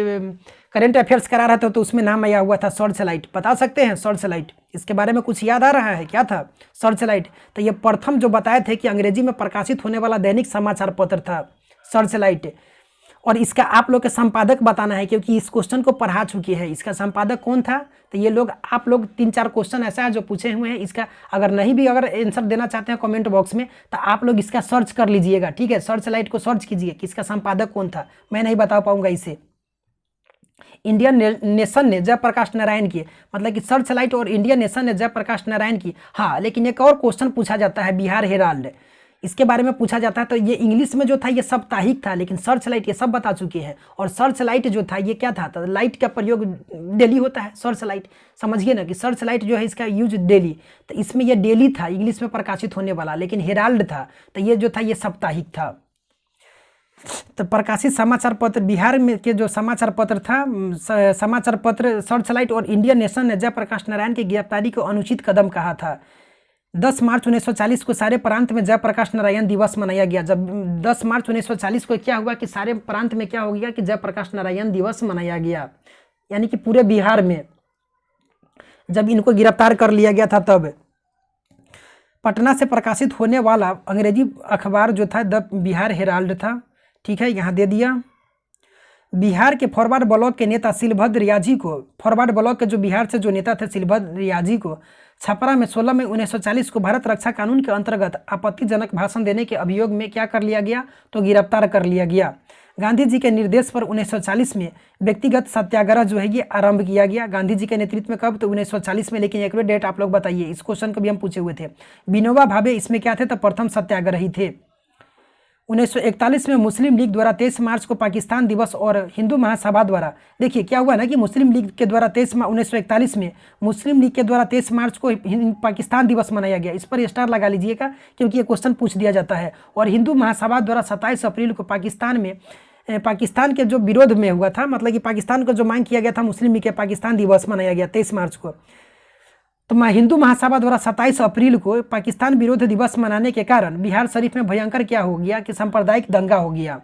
करेंट अफेयर्स करा रहा था तो उसमें नाम आया हुआ था सर्च लाइट। बता सकते हैं सर्च लाइट, इसके बारे में कुछ याद आ रहा है? क्या था सर्च लाइट? तो ये प्रथम जो बताए थे कि अंग्रेजी में प्रकाशित होने वाला दैनिक समाचार पत्र था सर्च लाइट। और इसका आप लोग के संपादक बताना है, क्योंकि इस क्वेश्चन को पढ़ा चुकी है। इसका संपादक कौन था? तो ये लोग आप लोग 3-4 क्वेश्चन ऐसा है जो पूछे हुए हैं। इसका अगर नहीं भी अगर आंसर देना चाहते हैं कमेंट बॉक्स में तो आप लोग इसका सर्च कर लीजिएगा, ठीक है। सर्च लाइट को सर्च कीजिए कि इसका संपादक कौन था, मैं नहीं बता पाऊंगा इसे। इंडियन नेशन ने जयप्रकाश नारायण की, मतलब कि सर्च लाइट और इंडियन नेशन ने जयप्रकाश नारायण की। हाँ, लेकिन एक और क्वेश्चन पूछा जाता है बिहार हेराल्ड, इसके बारे में पूछा जाता है। तो ये इंग्लिश में जो था ये साप्ताहिक था, लेकिन सर्च लाइट ये सब बता चुके हैं। और सर्च लाइट जो था ये क्या था? तो लाइट का प्रयोग डेली होता है सर्च लाइट, समझिए ना कि सर्च लाइट जो है इसका यूज डेली। तो इसमें ये डेली था, इंग्लिश में प्रकाशित होने वाला, लेकिन हेराल्ड था तो ये जो था ये साप्ताहिक था। तो प्रकाशित समाचार पत्र बिहार में के जो समाचार पत्र था, समाचार पत्र सर्च लाइट और इंडियन नेशन ने जयप्रकाश नारायण की गिरफ्तारी को अनुचित कदम कहा था। 10 मार्च 1940 को सारे प्रांत में जयप्रकाश नारायण दिवस मनाया गया। जब 10 मार्च 1940 को क्या हुआ कि सारे प्रांत में क्या हो गया कि जयप्रकाश नारायण दिवस मनाया गया, यानी कि पूरे बिहार में जब इनको गिरफ्तार कर लिया गया था तब। पटना से प्रकाशित होने वाला अंग्रेजी अखबार जो था द बिहार हेराल्ड था, ठीक है, यहाँ दे दिया। बिहार के फॉरवर्ड ब्लॉक के नेता शिलभद्र रियाजी को, फॉरवर्ड ब्लॉक के जो बिहार से जो नेता थे शिलभद्र रियाजी को छपरा में 16 मई 1940 को भारत रक्षा कानून के अंतर्गत आपत्तिजनक भाषण देने के अभियोग में क्या कर लिया गया? तो गिरफ्तार कर लिया गया। गांधी जी के निर्देश पर 1940 में व्यक्तिगत सत्याग्रह जो है ये आरंभ किया गया। गांधी जी के नेतृत्व में कब? तो 1940 में, लेकिन एक डेट आप लोग बताइए, इस क्वेश्चन को भी हम पूछे हुए थे। विनोबा भावे इसमें क्या थे? तो प्रथम सत्याग्रही थे। 1941 में मुस्लिम लीग द्वारा 23 मार्च को पाकिस्तान दिवस और हिंदू महासभा द्वारा, देखिए क्या हुआ ना कि मुस्लिम लीग के द्वारा 1941 में मुस्लिम लीग के द्वारा 23 मार्च को पाकिस्तान दिवस मनाया गया। इस पर स्टार लगा लीजिएगा क्योंकि ये क्वेश्चन पूछ दिया जाता है। और हिंदू महासभा द्वारा 27 अप्रैल को पाकिस्तान के जो विरोध में हुआ था, मतलब कि पाकिस्तान को जो मांग किया गया था मुस्लिम लीग के, पाकिस्तान दिवस मनाया गया 23 मार्च को। तो हिंदू महासभा द्वारा 27 अप्रैल को पाकिस्तान विरोध दिवस मनाने के कारण बिहार शरीफ में भयंकर क्या हो गया कि सांप्रदायिक दंगा हो गया।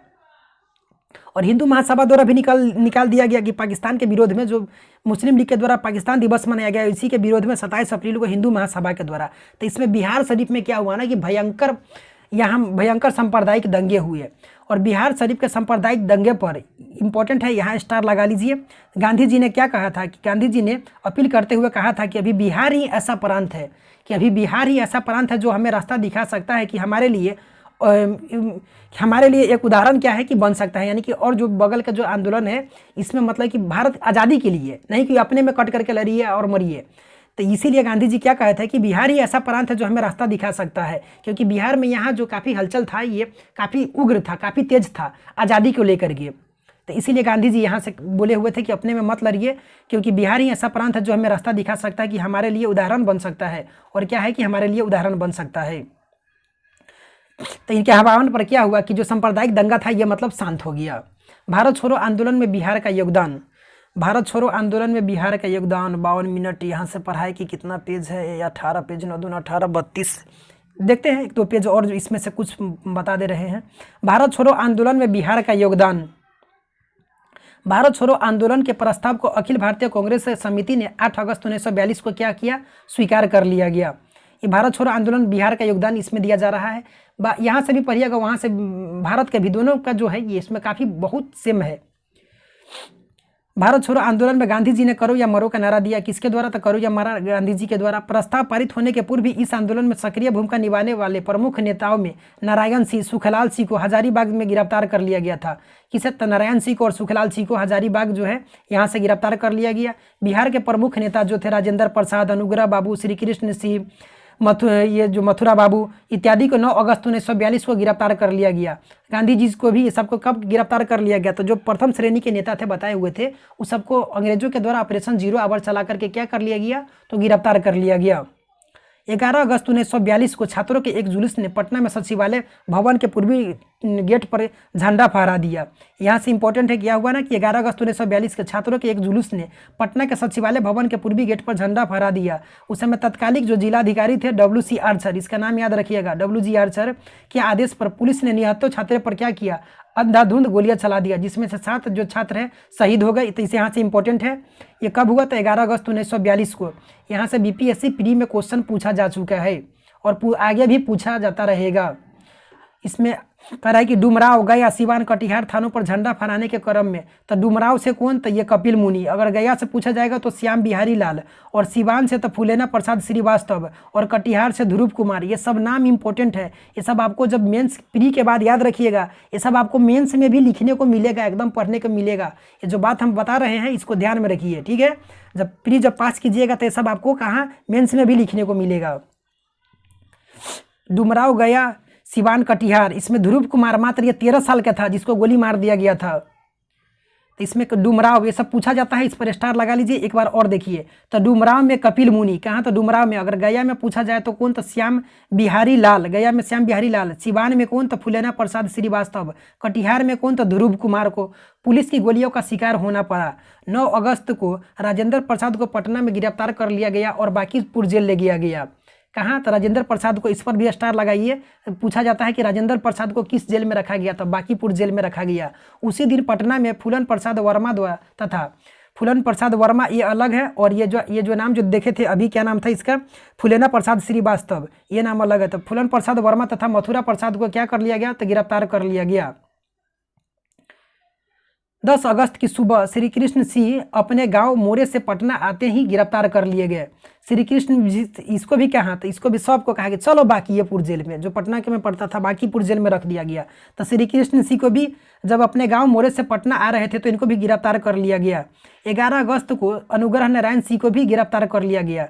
और हिंदू महासभा द्वारा भी निकाल दिया गया कि पाकिस्तान के विरोध में जो मुस्लिम लीग के द्वारा पाकिस्तान दिवस मनाया गया, इसी के विरोध में 27 अप्रैल को हिंदू महासभा के द्वारा। तो इसमें बिहार शरीफ में क्या हुआ ना कि भयंकर सांप्रदायिक दंगे हुए। और बिहार शरीफ के सांप्रदायिक दंगे पर इंपॉर्टेंट है, यहाँ स्टार लगा लीजिए। गांधी जी ने क्या कहा था कि गांधी जी ने अपील करते हुए कहा था कि अभी बिहार ही ऐसा प्रांत है जो हमें रास्ता दिखा सकता है कि हमारे लिए एक उदाहरण क्या है कि बन सकता है। यानी कि और जो बगल का जो आंदोलन है इसमें मतलब कि भारत आज़ादी के लिए, नहीं कि अपने में कट करके लड़िए और मरिए। तो इसीलिए गांधी जी क्या कहे थे कि बिहार ही ऐसा प्रांत है जो हमें रास्ता दिखा सकता है, क्योंकि बिहार में यहाँ जो काफ़ी हलचल था ये काफ़ी उग्र था, काफ़ी तेज था आज़ादी को लेकर के। तो इसीलिए गांधी जी यहाँ से बोले हुए थे कि अपने में मत लड़िए, क्योंकि बिहार ही ऐसा प्रांत है जो हमें रास्ता दिखा सकता है कि हमारे लिए उदाहरण बन सकता है। और क्या है कि हमारे लिए उदाहरण बन सकता है। तो इनके आह्वान पर क्या हुआ कि जो सांप्रदायिक दंगा था ये मतलब शांत हो गया। भारत छोड़ो आंदोलन में बिहार का योगदान, भारत छोड़ो आंदोलन में बिहार का योगदान 52 मिनट। यहाँ से पढ़ाई की कितना पेज है? 18 पेज, 9 दूना 18, 32। देखते हैं 1-2 पेज और इसमें से कुछ बता दे रहे हैं। भारत छोड़ो आंदोलन में बिहार का योगदान। भारत छोड़ो आंदोलन के प्रस्ताव को अखिल भारतीय कांग्रेस समिति ने 8 अगस्त 1942 को क्या किया? स्वीकार कर लिया गया। ये भारत छोड़ो आंदोलन बिहार का योगदान इसमें दिया जा रहा है। यहाँ से भी पढ़िएगा, वहाँ से भारत के भी, दोनों का जो है ये इसमें काफ़ी बहुत सेम है। भारत छोड़ो आंदोलन में गांधी जी ने करो या मरो का नारा दिया। किसके द्वारा? तो करो या मरा, गांधी जी के द्वारा। प्रस्ताव पारित होने के पूर्व भी इस आंदोलन में सक्रिय भूमिका निभाने वाले प्रमुख नेताओं में नारायण सिंह, सुखलाल सिंह को हजारीबाग में गिरफ्तार कर लिया गया था। किसे? तो नारायण सिंह को और सुखलाल सिंह को हजारीबाग जो है यहाँ से गिरफ्तार कर लिया गया। बिहार के प्रमुख नेता जो थे राजेंद्र प्रसाद, अनुग्रह बाबू, श्री कृष्ण सिंह, मथुरा बाबू इत्यादि को 9 अगस्त 1942 को गिरफ्तार कर लिया गया। गांधी जी को भी ये सबको कब गिरफ्तार कर लिया गया? तो जो प्रथम श्रेणी के नेता थे बताए हुए थे उस सबको अंग्रेजों के द्वारा ऑपरेशन 0 आवर चला करके क्या कर लिया गया? तो गिरफ्तार कर लिया गया। 11 अगस्त 1942 को छात्रों के एक जुलूस ने पटना में सचिवालय भवन के पूर्वी गेट पर झंडा फहरा दिया। यहाँ से इंपॉर्टेंट है, क्या हुआ ना कि 11 अगस्त 1942 के छात्रों के एक जुलूस ने पटना के सचिवालय भवन के पूर्वी गेट पर झंडा फहरा दिया। उस समय तत्कालिक जो जिलाधिकारी थे WC आर्चर, इसका नाम याद रखिएगा, WG आर्चर के आदेश पर पुलिस ने निहत्थों छात्रों पर क्या किया, अंधाधुंध गोलियां चला दिया, जिसमें से 7 जो छात्र हैं शहीद हो गए। तो इसे यहाँ से इंपॉर्टेंट है, ये कब हुआ, तो 11 अगस्त 1942 को। यहाँ से BPSC प्री में क्वेश्चन पूछा जा चुका है और आगे भी पूछा जाता रहेगा। इसमें कह रहा है कि डुमराव, गया, सिवान, कटिहार थानों पर झंडा फहराने के क्रम में, तो डुमराव से कौन, तो ये कपिल मुनि। अगर गया से पूछा जाएगा तो श्याम बिहारी लाल, और सिवान से तो फूलेना प्रसाद श्रीवास्तव, और कटिहार से ध्रुव कुमार। ये सब नाम इंपॉर्टेंट है, ये सब आपको जब मेंस प्री के बाद याद रखिएगा, ये सब आपको मेंस में भी लिखने को मिलेगा, एकदम पढ़ने को मिलेगा। ये जो बात हम बता रहे हैं इसको ध्यान में रखिए, ठीक है। जब प्री जब पास कीजिएगा तो ये सब आपको कहाँ मेंस में भी लिखने को मिलेगा। डुमराव, गया, सिवान, कटिहार, इसमें ध्रुव कुमार मात्र ये 13 साल का था जिसको गोली मार दिया गया था। तो इसमें डुमराव ये सब पूछा जाता है, इस पर स्टार लगा लीजिए। एक बार और देखिए, तो डुमराव में कपिल मुनि, कहाँ, तो डुमराव में। अगर गया में पूछा जाए तो कौन, तो श्याम बिहारी लाल, गया में श्याम बिहारी लाल। सिवान में कौन, तो फूलेना प्रसाद श्रीवास्तव। कटिहार में कौन, तो ध्रुव कुमार को पुलिस की गोलियों का शिकार होना पड़ा। 9 अगस्त को राजेंद्र प्रसाद को पटना में गिरफ्तार कर लिया गया और बांकीपुर जेल ले गया गया। कहाँ, तो राजेंद्र प्रसाद को, इस पर भी स्टार लगाइए। पूछा जाता है कि राजेंद्र प्रसाद को किस जेल में रखा गया, तो बांकीपुर जेल में रखा गया। उसी दिन पटना में फूलन प्रसाद वर्मा द्वारा तथा फूलन प्रसाद वर्मा, ये अलग है, और ये जो नाम जो देखे थे अभी, क्या नाम था इसका, फूलेना प्रसाद श्रीवास्तव, ये नाम अलग है। तो फूलन प्रसाद वर्मा तथा मथुरा प्रसाद को क्या कर लिया गया, तो गिरफ्तार कर लिया गया। 10 अगस्त की सुबह श्री कृष्ण सिंह अपने गांव मोरे से पटना आते ही गिरफ्तार कर लिए गए। श्री कृष्ण, इसको भी कहा, तो इसको भी सबको कहा कि चलो बांकीपुर जेल में, जो पटना के में पड़ता था बांकीपुर जेल में रख दिया गया। तो श्री कृष्ण सिंह को भी जब अपने गांव मोरे से पटना आ रहे थे तो इनको भी गिरफ्तार कर लिया गया। 11 अगस्त को अनुग्रह नारायण सिंह को भी गिरफ्तार कर लिया गया।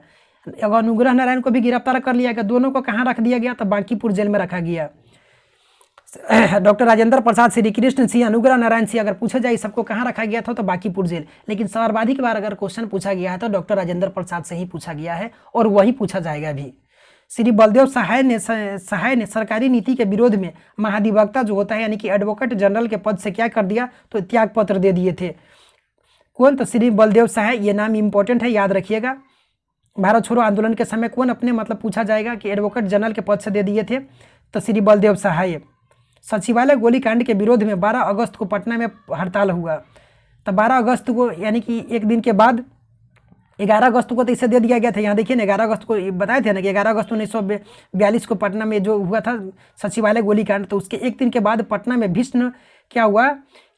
अनुग्रह नारायण को भी गिरफ्तार कर लिया गया। दोनों को कहाँ रख दिया गया, तो बांकीपुर जेल में रखा गया। डॉक्टर राजेंद्र प्रसाद, श्री कृष्ण सिंह, अनुग्रह नारायण सिंह, अगर पूछा जाए सबको कहाँ रखा गया था, तो बांकीपुर जेल। लेकिन सर्वाधिक बार अगर क्वेश्चन पूछा गया है तो डॉक्टर राजेंद्र प्रसाद से ही पूछा गया है और वही पूछा जाएगा भी। श्री बलदेव सहाय ने सरकारी नीति के विरोध में महाधिवक्ता जो होता है यानी कि एडवोकेट जनरल के पद से क्या कर दिया, तो त्याग पत्र दे दिए थे। कौन, तो श्री बलदेव सहाय, ये नाम इंपॉर्टेंट है, याद रखिएगा। भारत छोड़ो आंदोलन के समय कौन अपने पूछा जाएगा कि एडवोकेट जनरल के पद से दे दिए थे, तो श्री बलदेव सहाय। सचिवालय गोलीकांड के विरोध में 12 अगस्त को पटना में हड़ताल हुआ। तो 12 अगस्त को यानी कि एक दिन के बाद 11 अगस्त को तो इसे दे दिया गया था। यहाँ देखिए ना, 11 अगस्त को बताए थे ना कि 11 अगस्त 1942 को पटना में जो हुआ था सचिवालय गोलीकांड, तो उसके एक दिन के बाद पटना में भीषण क्या हुआ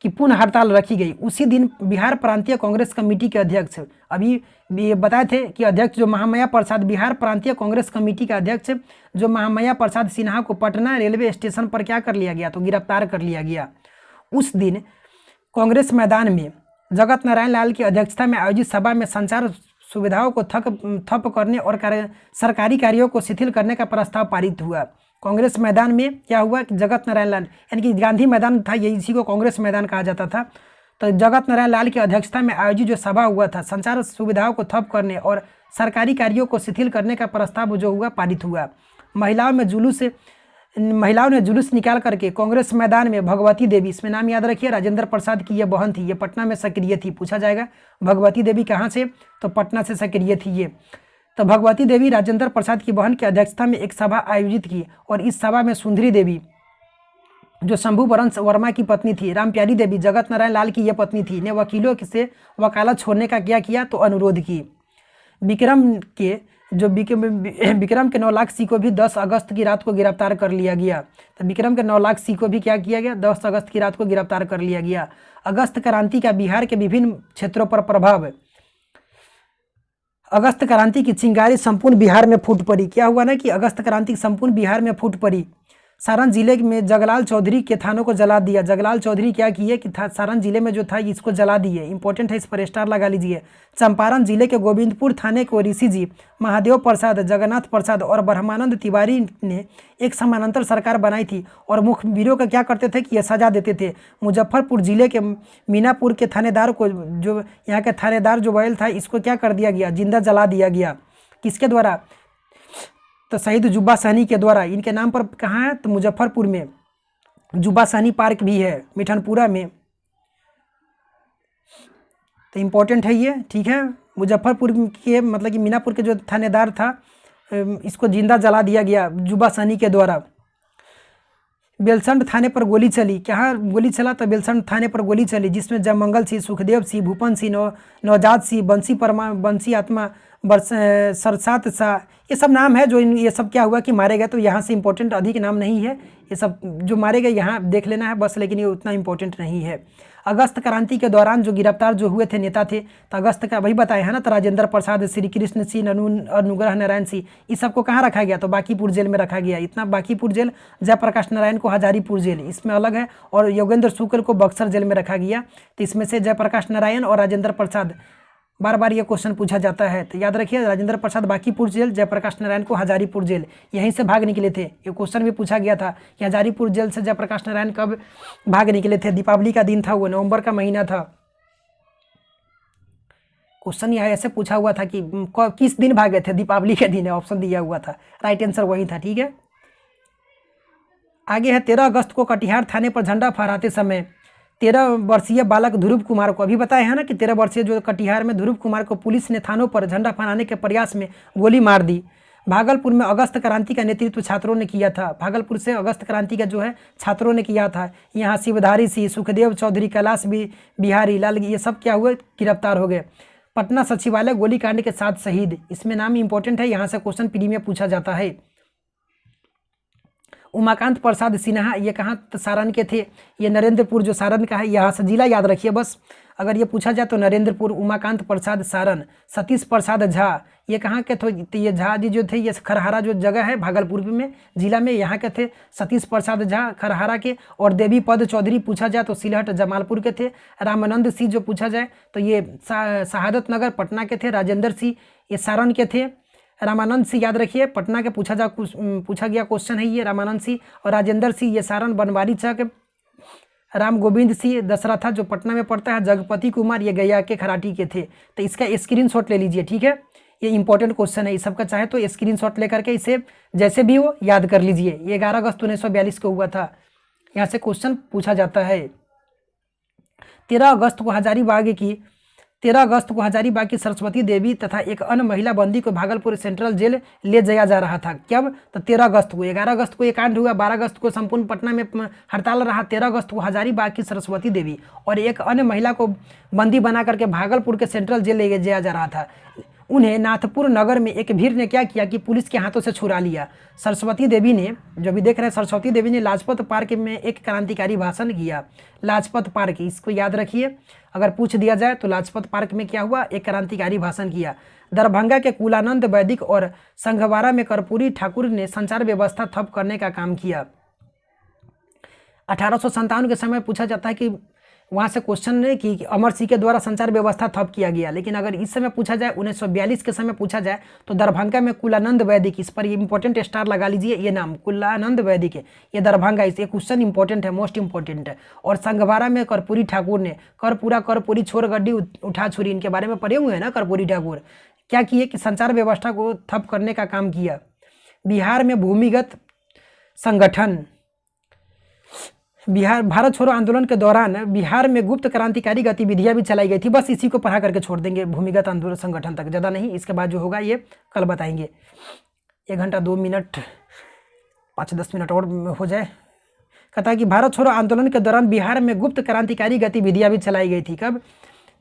कि पुनः हड़ताल रखी गई। उसी दिन बिहार प्रांतीय कांग्रेस कमेटी के अध्यक्ष, अभी ये बताए थे कि अध्यक्ष जो महामाया प्रसाद, बिहार प्रांतीय कांग्रेस कमेटी का अध्यक्ष जो महामाया प्रसाद सिन्हा को पटना रेलवे स्टेशन पर क्या कर लिया गया, तो गिरफ्तार कर लिया गया। उस दिन कांग्रेस मैदान में जगत नारायण लाल की अध्यक्षता में आयोजित सभा में संचार सुविधाओं को ठप करने और सरकारी कार्यों को शिथिल करने का प्रस्ताव पारित हुआ। कांग्रेस मैदान में क्या हुआ कि जगत नारायण लाल, यानी कि गांधी मैदान था, यही इसी को कांग्रेस मैदान कहा जाता था। तो जगत नारायण लाल की अध्यक्षता में आयोजित जो सभा हुआ था, संचार सुविधाओं को ठप करने और सरकारी कार्यों को शिथिल करने का प्रस्ताव जो हुआ पारित हुआ। महिलाओं ने जुलूस निकाल करके कांग्रेस मैदान में भगवती देवी, इसमें नाम याद रखिए, राजेंद्र प्रसाद की ये बहन थी, ये पटना में सक्रिय थी। पूछा जाएगा भगवती देवी कहाँ से, तो पटना से सक्रिय थी ये। तो भगवती देवी राजेंद्र प्रसाद की बहन की अध्यक्षता में एक सभा आयोजित की और इस सभा में सुंदरी देवी जो शंभू वरण वर्मा की पत्नी थी, रामप्यारी देवी जगत नारायण लाल की यह पत्नी थी, ने वकीलों से वकालत छोड़ने का क्या किया, तो अनुरोध की। विक्रम के 9 लाख सिंह को भी 10 अगस्त की रात को गिरफ्तार कर लिया गया। तो विक्रम के 9 लाख सिंह को भी क्या किया गया, 10 अगस्त की रात को गिरफ्तार कर लिया गया। अगस्त क्रांति का बिहार के विभिन्न क्षेत्रों पर प्रभाव। अगस्त क्रांति की चिंगारी संपूर्ण बिहार में फूट पड़ी। क्या हुआ ना कि अगस्त क्रांति संपूर्ण बिहार में फूट पड़ी। सारण जिले में जगलाल चौधरी के थानों को जला दिया। जगलाल चौधरी क्या किए कि सारण जिले में जो था इसको जला दिए। इंपॉर्टेंट है, इस पर स्टार लगा लीजिए। चंपारण जिले के गोविंदपुर थाने को ऋषि जी महादेव प्रसाद, जगन्नाथ प्रसाद और ब्रह्मानंद तिवारी ने एक समानांतर सरकार बनाई थी और मुखबिरों का क्या करते थे कि ये सजा देते थे। मुजफ्फरपुर जिले के मीनापुर के थानेदार को, जो यहाँ के थानेदार जो बैल था, इसको क्या कर दिया गया, जिंदा जला दिया गया। किसके द्वारा, तो शहीद जुब्बा सहनी के द्वारा। इनके नाम पर कहाँ है, तो मुजफ्फरपुर में। जुब्बा सहनी पार्क भी है मिठनपुरा में, तो इम्पोर्टेंट है ये, ठीक है। मुजफ्फरपुर के मतलब कि मीनापुर के जो थानेदार था, इसको जिंदा जला दिया गया जुब्बा सहनी के द्वारा। बेलसंड थाने पर गोली चली, क्या गोली चला तो बेलसंड थाने पर गोली चली, जिसमें जयमंगल सिंह, सुखदेव सिंह, भूपन सिंह, नवजात सिंह, बंसी आत्मा, सरसात शाह, ये सब नाम है जो ये सब क्या हुआ कि मारे गए। तो यहाँ से इंपॉर्टेंट अधिक नाम नहीं है, ये सब जो मारे गए यहाँ देख लेना है बस, लेकिन ये उतना इंपॉर्टेंट नहीं है। अगस्त क्रांति के दौरान जो गिरफ्तार जो हुए थे नेता थे, तो अगस्त का वही बताया है ना, तो राजेंद्र प्रसाद, श्री कृष्ण सिंह, अनुग्रह नारायण सिंह, इस सबको कहाँ रखा गया, तो बांकीपुर जेल में रखा गया। इतना बांकीपुर जेल, जयप्रकाश नारायण को हजारीपुर जेल, इसमें अलग है, और योगेंद्र शुक्ल को बक्सर जेल में रखा गया। तो इसमें से जयप्रकाश नारायण और राजेंद्र प्रसाद, बार बार ये क्वेश्चन पूछा जाता है, तो याद रखिए, राजेंद्र प्रसाद बांकीपुर जेल, जयप्रकाश नारायण को हजारीपुर जेल, यहीं से भाग निकले थे। ये क्वेश्चन भी पूछा गया था कि हजारीपुर जेल से जयप्रकाश नारायण कब भाग निकले थे। दीपावली का दिन था, वो नवंबर का महीना था। क्वेश्चन यह ऐसे पूछा हुआ था कि किस दिन भागे थे, दीपावली के दिन, ऑप्शन दिया हुआ था, राइट आंसर वही था, ठीक है। आगे है 13 अगस्त को कटिहार थाने पर झंडा फहराते समय 13 वर्षीय बालक ध्रुव कुमार को, अभी बताया है ना कि 13 वर्षीय जो कटिहार में ध्रुव कुमार को पुलिस ने थानों पर झंडा फहराने के प्रयास में गोली मार दी। भागलपुर में अगस्त क्रांति का नेतृत्व छात्रों ने किया था, भागलपुर से अगस्त क्रांति का जो है छात्रों ने किया था। यहाँ शिवधारी सिंह, सुखदेव चौधरी, कैलाश बिहारी लाल, ये सब क्या हुए, गिरफ्तार हो गए। पटना सचिवालय गोलीकांड के साथ शहीद, इसमें नाम इंपॉर्टेंट है, यहाँ से क्वेश्चन प्री में पूछा जाता है। उमाकांत प्रसाद सिन्हा, ये कहाँ सारण के थे, ये नरेंद्रपुर जो सारण का है, यहाँ से जिला याद रखिए बस, अगर ये पूछा जाए तो नरेंद्रपुर। उमाकांत प्रसाद सारण। सतीश प्रसाद झा, ये कहाँ के थे, तो ये झा जी जो थे, ये खरहारा जो जगह है भागलपुर में जिला में, यहाँ के थे सतीश प्रसाद झा खरहारा के। और देवी पद चौधरी पूछा जाए तो सिलहट जमालपुर के थे। रामानंद सिंह जो पूछा जाए तो ये शहादत नगर पटना के थे। राजेंद्र सिंह ये सारण के थे। रामानंद सिंह याद रखिए, पटना के पूछा गया क्वेश्चन है ये रामानंद सिंह। और राजेंद्र सिंह ये सारण बनवारी चक। राम गोविंद सिंह दशरथा जो पटना में पड़ता है। जगपति कुमार ये गया के खराटी के थे। तो इसका स्क्रीनशॉट ले लीजिए, ठीक है, ये इंपॉर्टेंट क्वेश्चन है, इस सबका चाहे तो स्क्रीनशॉट लेकर के इसे जैसे भी हो याद कर लीजिए। ये 11 अगस्त 1942 को हुआ था, यहाँ से क्वेश्चन पूछा जाता है। 13 अगस्त को हजारीबाग की सरस्वती देवी तथा एक अन्य महिला बंदी को भागलपुर सेंट्रल जेल ले जाया जा रहा था। कब, तो 13 अगस्त को। 11 अगस्त को ये कांड हुआ, 12 अगस्त को संपूर्ण पटना में हड़ताल रहा। 13 अगस्त को हजारीबाग की सरस्वती देवी और एक अन्य महिला को बंदी बना करके भागलपुर के सेंट्रल जेल ले जाया जा रहा था। उन्हें नाथपुर नगर में एक भीड़ ने क्या किया कि पुलिस के हाथों से छुड़ा लिया। सरस्वती देवी ने, जो भी देख रहे हैं, सरस्वती देवी ने लाजपत पार्क में एक क्रांतिकारी भाषण किया। लाजपत पार्क, इसको याद रखिए, अगर पूछ दिया जाए तो लाजपत पार्क में क्या हुआ, एक क्रांतिकारी भाषण किया। दरभंगा के कुलानंद वैदिक और संघवारा में कर्पूरी ठाकुर ने संचार व्यवस्था ठप करने का काम किया। 1857 के समय पूछा जाता है कि वहाँ से क्वेश्चन है कि अमर सिंह के द्वारा संचार व्यवस्था ठप किया गया। लेकिन अगर इस समय पूछा जाए, 1942 के समय पूछा जाए, तो दरभंगा में कुलानंद वैदिक, इस पर इंपॉर्टेंट स्टार लगा लीजिए, ये नाम कुलानंद वैदिक है, ये दरभंगा, इस क्वेश्चन इंपॉर्टेंट है, मोस्ट इंपॉर्टेंट है। और संघवारा में कर्पूरी ठाकुर ने, कर्पूरी छोर गड्डी उठा छुरी, इनके बारे में पढ़े हुए हैं ना। कर्पूरी ठाकुर क्या किए कि संचार व्यवस्था को ठप करने का काम किया। बिहार में भूमिगत संगठन, भारत छोड़ो आंदोलन के दौरान बिहार में गुप्त क्रांतिकारी गतिविधियां भी चलाई गई थी। बस इसी को पढ़ा करके छोड़ देंगे, भूमिगत आंदोलन संगठन तक, ज़्यादा नहीं। इसके बाद जो होगा ये कल बताएंगे। 1 घंटा 2 मिनट 5-10 मिनट और हो जाए। कहता है कि भारत छोड़ो आंदोलन के दौरान बिहार में गुप्त क्रांतिकारी गतिविधियां भी चलाई गई थी। कब,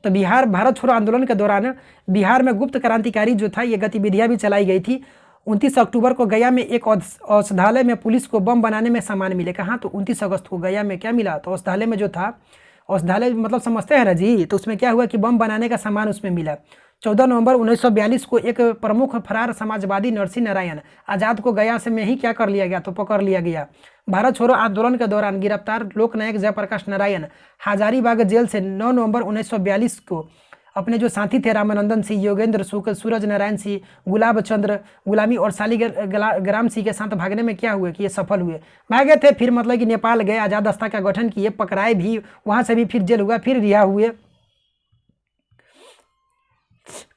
तो भारत छोड़ो आंदोलन के दौरान बिहार में गुप्त क्रांतिकारी जो था, ये गतिविधियां भी चलाई गई थी। 29 अक्टूबर को गया में एक औषधालय में पुलिस को बम बनाने में सामान मिले। कहाँ, तो 29 अगस्त को गया में क्या मिला, तो औषधालय में जो था, औषधालय मतलब समझते हैं ना जी, तो उसमें क्या हुआ कि बम बनाने का सामान उसमें मिला। 14 नवंबर 1942 को एक प्रमुख फरार समाजवादी नरसिंह नारायण आज़ाद को गया से में ही क्या कर लिया गया, तो पकड़ लिया गया। भारत छोड़ो आंदोलन के दौरान गिरफ्तार लोकनायक जयप्रकाश नारायण हजारीबाग जेल से 9 नवंबर 1942 को अपने जो साथी थे रामानंदन सिंह, योगेंद्र शुक्ल, सूरज नारायण सिंह, गुलाब चंद्र गुलामी और शालिग्राम सिंह के साथ भागने में क्या हुए कि ये सफल हुए। भागे थे, फिर मतलब कि नेपाल गए, आज़ाद रास्ता का गठन किए, पकड़ाए भी, वहाँ से भी फिर जेल हुआ, फिर रिहा हुए।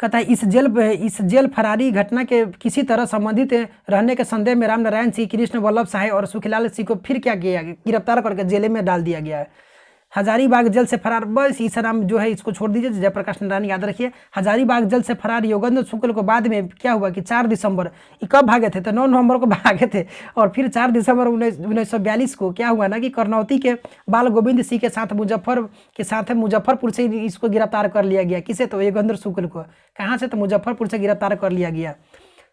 कहता है इस जेल फरारी घटना के किसी तरह संबंधित रहने के संदेह में राम नारायण सिंह, कृष्ण वल्लभ साहे और सुखीलाल सिंह को फिर क्या किया गया, गिरफ्तार करके जेल में डाल दिया गया है। हजारीबाग जेल से फरार, बस इस नाम जो है इसको छोड़ दीजिए, जयप्रकाश नारायण याद रखिए। हजारीबाग जेल से फरार योगेंद्र शुक्ल को बाद में क्या हुआ कि 4 दिसंबर, ये कब भागे थे, तो 9 नवंबर को भागे थे, और फिर 4 दिसंबर 1942 को क्या हुआ ना कि करनौती के बाल गोविंद सिंह के साथ मुजफ्फरपुर से इसको गिरफ्तार कर लिया गया। किसे, तो योगेंद्र शुक्ल को। कहाँ से, तो मुजफ्फरपुर से गिरफ्तार कर लिया गया।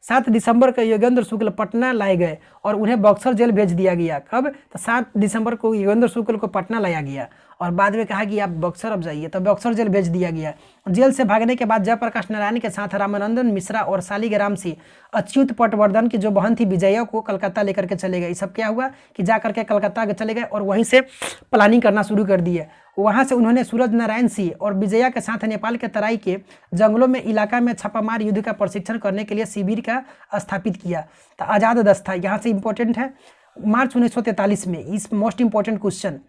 7 दिसंबर को योगेंद्र शुक्ल पटना लाए गए और उन्हें बक्सर जेल भेज दिया गया। कब, तो 7 दिसंबर को योगेंद्र शुक्ल को पटना लाया गया और बाद में कहा कि आप बक्सर अब जाइए, तो बक्सर जेल भेज दिया गया। जेल से भागने के बाद जयप्रकाश नारायण के साथ रामानंदन मिश्रा और शालिग्राम सिंह अच्युत पटवर्धन की जो बहन थी विजया को कलकत्ता लेकर के चले गए। सब क्या हुआ कि जा करके कलकत्ता चले गए और वहीं से प्लानिंग करना शुरू कर दिए। वहाँ से उन्होंने सूरज नारायण सिंह और विजया के साथ नेपाल के तराई के जंगलों में इलाका में छापामार युद्ध का प्रशिक्षण करने के लिए शिविर का स्थापित किया। तो आज़ाद दस्ता यहाँ से इंपॉर्टेंट है, मार्च 1943 में, इस मोस्ट इंपॉर्टेंट क्वेश्चन,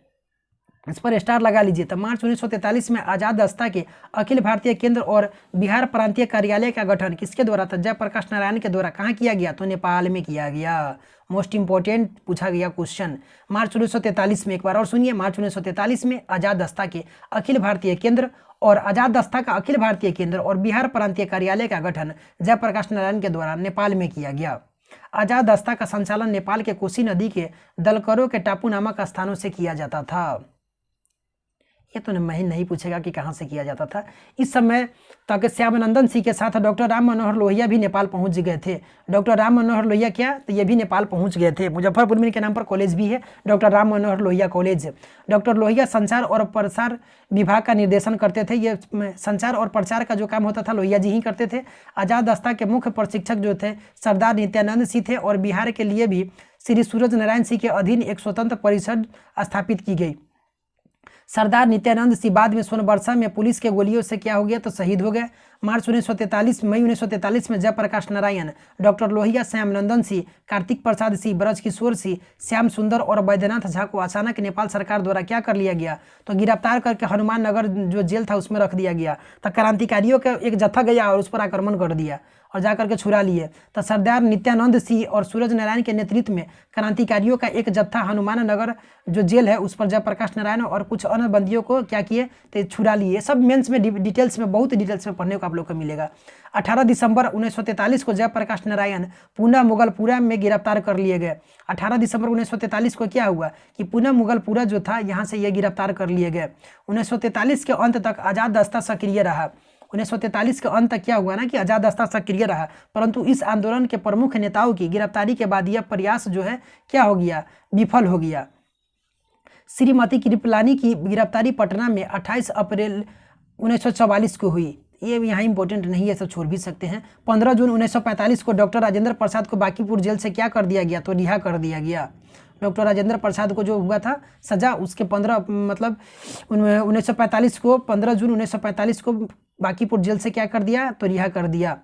इस पर स्टार लगा लीजिए। तो मार्च 1943 में आज़ाद दस्ता के अखिल भारतीय केंद्र और बिहार प्रांतीय कार्यालय का गठन किसके द्वारा था, जयप्रकाश नारायण के द्वारा। कहाँ किया गया, तो नेपाल में किया गया। मोस्ट इंपॉर्टेंट पूछा गया क्वेश्चन मार्च 1943 में। एक बार और सुनिए, मार्च 1943 में आज़ाद दस्ता के अखिल भारतीय केंद्र और बिहार प्रांतीय कार्यालय का गठन जयप्रकाश नारायण के द्वारा नेपाल में किया गया। आज़ाद दस्ता का संचालन नेपाल के कोसी नदी के दलकरो के टापू नामक स्थानों से किया जाता था। ये तो नहीं पूछेगा कि कहाँ से किया जाता था। इस समय तक श्यामानंदन सिंह के साथ डॉक्टर राम मनोहर लोहिया भी नेपाल पहुंच गए थे। डॉक्टर राम मनोहर लोहिया क्या, तो ये भी नेपाल पहुंच गए थे। मुजफ्फरपुर में इनके नाम पर कॉलेज भी है, doctor Ram Manohar Lohia college. Doctor Lohia संचार और प्रसार विभाग का निर्देशन करते थे। ये संचार और प्रचार का जो काम होता था लोहिया जी ही करते थे। आज़ाद दस्ता के मुख्य प्रशिक्षक जो थे सरदार नित्यानंद सिंह थे और बिहार के लिए भी श्री सूरज नारायण सिंह के अधीन एक स्वतंत्र परिषद स्थापित की गई। सरदार नित्यानंद सिंह बाद में सोनबरसा में पुलिस के गोलियों से क्या हो गया, तो शहीद हो गए। मई 1943 में जयप्रकाश नारायण, डॉक्टर लोहिया, श्यामानंदन सिंह, कार्तिक प्रसाद सिंह, ब्रजकिशोर सिंह, श्याम सुंदर और वैद्यनाथ झा को अचानक नेपाल सरकार द्वारा क्या कर लिया गया, तो गिरफ्तार करके हनुमान नगर जो जेल था उसमें रख दिया गया। तो क्रांतिकारियों का एक जत्था गया और उस पर आक्रमण कर दिया और जाकर के छुड़ा लिए। तो सरदार नित्यानंद सिंह और सूरज नारायण के नेतृत्व में क्रांतिकारियों का एक जत्था हनुमान नगर जो जेल है उस पर जयप्रकाश नारायण और कुछ अन्य बंदियों को क्या किए, तो छुड़ा लिए। सब मेंस में डिटेल्स में, बहुत डिटेल्स में पढ़ने को आप लोग को मिलेगा। 18 दिसंबर 1943 को जयप्रकाश नारायण पुनः मुगलपुरा में गिरफ्तार कर लिए गए। 18 दिसंबर 1943 को क्या हुआ कि पुनः मुगलपुरा जो था यहाँ से ये गिरफ्तार कर लिए गए। 1943 के अंत तक आज़ाद दस्ता सक्रिय रहा। 1943 के अंत तक क्या हुआ ना कि आज़ाद दस्ता सक्रिय रहा, परंतु इस आंदोलन के प्रमुख नेताओं की गिरफ्तारी के बाद यह प्रयास जो है क्या हो गया, विफल हो गया। श्रीमती कृपलानी की गिरफ्तारी पटना में 28 अप्रैल 1944 को हुई। ये यहाँ इंपॉर्टेंट नहीं है, सब छोड़ भी सकते हैं। 15 जून 1945 को डॉक्टर राजेंद्र प्रसाद को बांकीपुर जेल से क्या कर दिया गया, तो रिहा कर दिया गया। डॉक्टर राजेंद्र प्रसाद को जो हुआ था सजा, उसके 15 मतलब 1945 को 15 जून 1945 को बांकीपुर जेल से क्या कर दिया, तो रिहा कर दिया।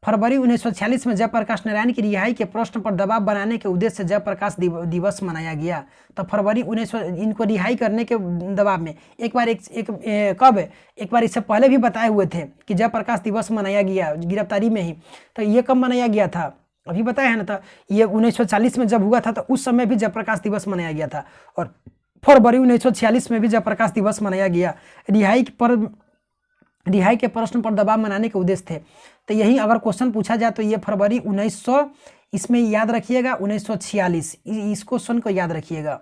फरवरी 1946 में जयप्रकाश नारायण की रिहाई के प्रश्न पर दबाव बनाने के उद्देश्य से जयप्रकाश दिवस मनाया गया। तो फरवरी 1900 इनको रिहाई करने के दबाव में एक बार इससे पहले भी बताए हुए थे कि जयप्रकाश दिवस मनाया गया गिरफ्तारी में ही। तो ये कब मनाया गया था, अभी बताया है ना, था ये 1940 में जब हुआ था तो उस समय भी जयप्रकाश दिवस मनाया गया था और फरवरी 1946 में भी जयप्रकाश दिवस मनाया गया। रिहाई के प्रश्न पर दबाव बनाने के उद्देश्य थे। तो यही अगर क्वेश्चन पूछा जाए तो ये फरवरी 1900, इसमें याद रखिएगा 1946, इस क्वेश्चन को याद रखिएगा।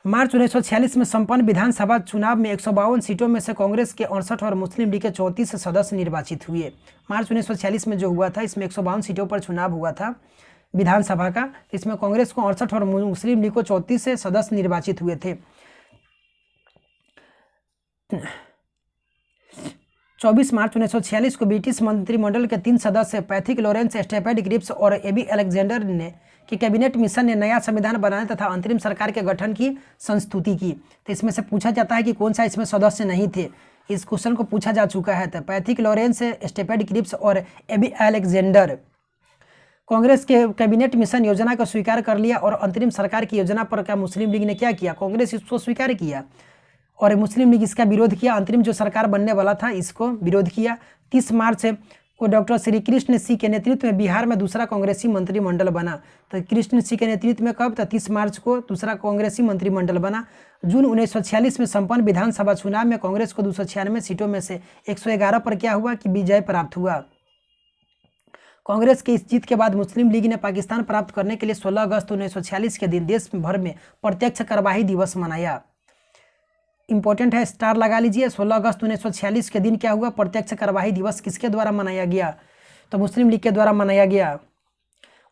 मार्च 1946 में संपन्न विधानसभा चुनाव में 152 सीटों में से कांग्रेस के 68 और मुस्लिम लीग के 34 सदस्य निर्वाचित हुए। मार्च 1946 में जो हुआ था इसमें 152 सीटों पर चुनाव हुआ था विधानसभा का, इसमें कांग्रेस को 68 और मुस्लिम लीग को 34 सदस्य निर्वाचित हुए थे। 24 मार्च 1946 को ब्रिटिश मंत्रिमंडल के 3 सदस्य पैथिक लॉरेंस, स्टेफर्ड क्रिप्स और एबी अलेक्जेंडर ने कि कैबिनेट मिशन ने नया संविधान बनाने तथा अंतरिम सरकार के गठन की संस्तुति की। तो इसमें से पूछा जाता है कि कौन सा इसमें सदस्य नहीं थे, इस क्वेश्चन को पूछा जा चुका है। तो पैथिक लॉरेंस, स्टेफर्ड क्रिप्स और एबी अलेक्जेंडर। कांग्रेस के कैबिनेट मिशन योजना को स्वीकार कर लिया और अंतरिम सरकार की योजना पर क्या मुस्लिम लीग ने क्या किया, कांग्रेस इसको स्वीकार किया और मुस्लिम लीग इसका विरोध किया। अंतरिम जो सरकार बनने वाला था इसको विरोध किया। 30 मार्च को डॉक्टर श्री कृष्ण सिंह के नेतृत्व में बिहार में दूसरा कांग्रेसी मंत्रिमंडल बना। तो कृष्ण सिंह के नेतृत्व में कब? तो 30 मार्च को दूसरा कांग्रेसी मंत्रिमंडल बना। जून 1946 में संपन्न विधानसभा चुनाव में कांग्रेस को 296 सीटों में से 111 पर क्या हुआ कि विजय प्राप्त हुआ। कांग्रेस के इस जीत के बाद मुस्लिम लीग ने पाकिस्तान प्राप्त करने के लिए 16 अगस्त 1946 के दिन देश भर में प्रत्यक्ष कार्यवाही दिवस मनाया। इंपॉर्टेंट है, स्टार लगा लीजिए। 16 अगस्त 1946 के दिन क्या हुआ? प्रत्यक्ष कार्यवाही दिवस किसके द्वारा मनाया गया? तो मुस्लिम लीग के द्वारा मनाया गया।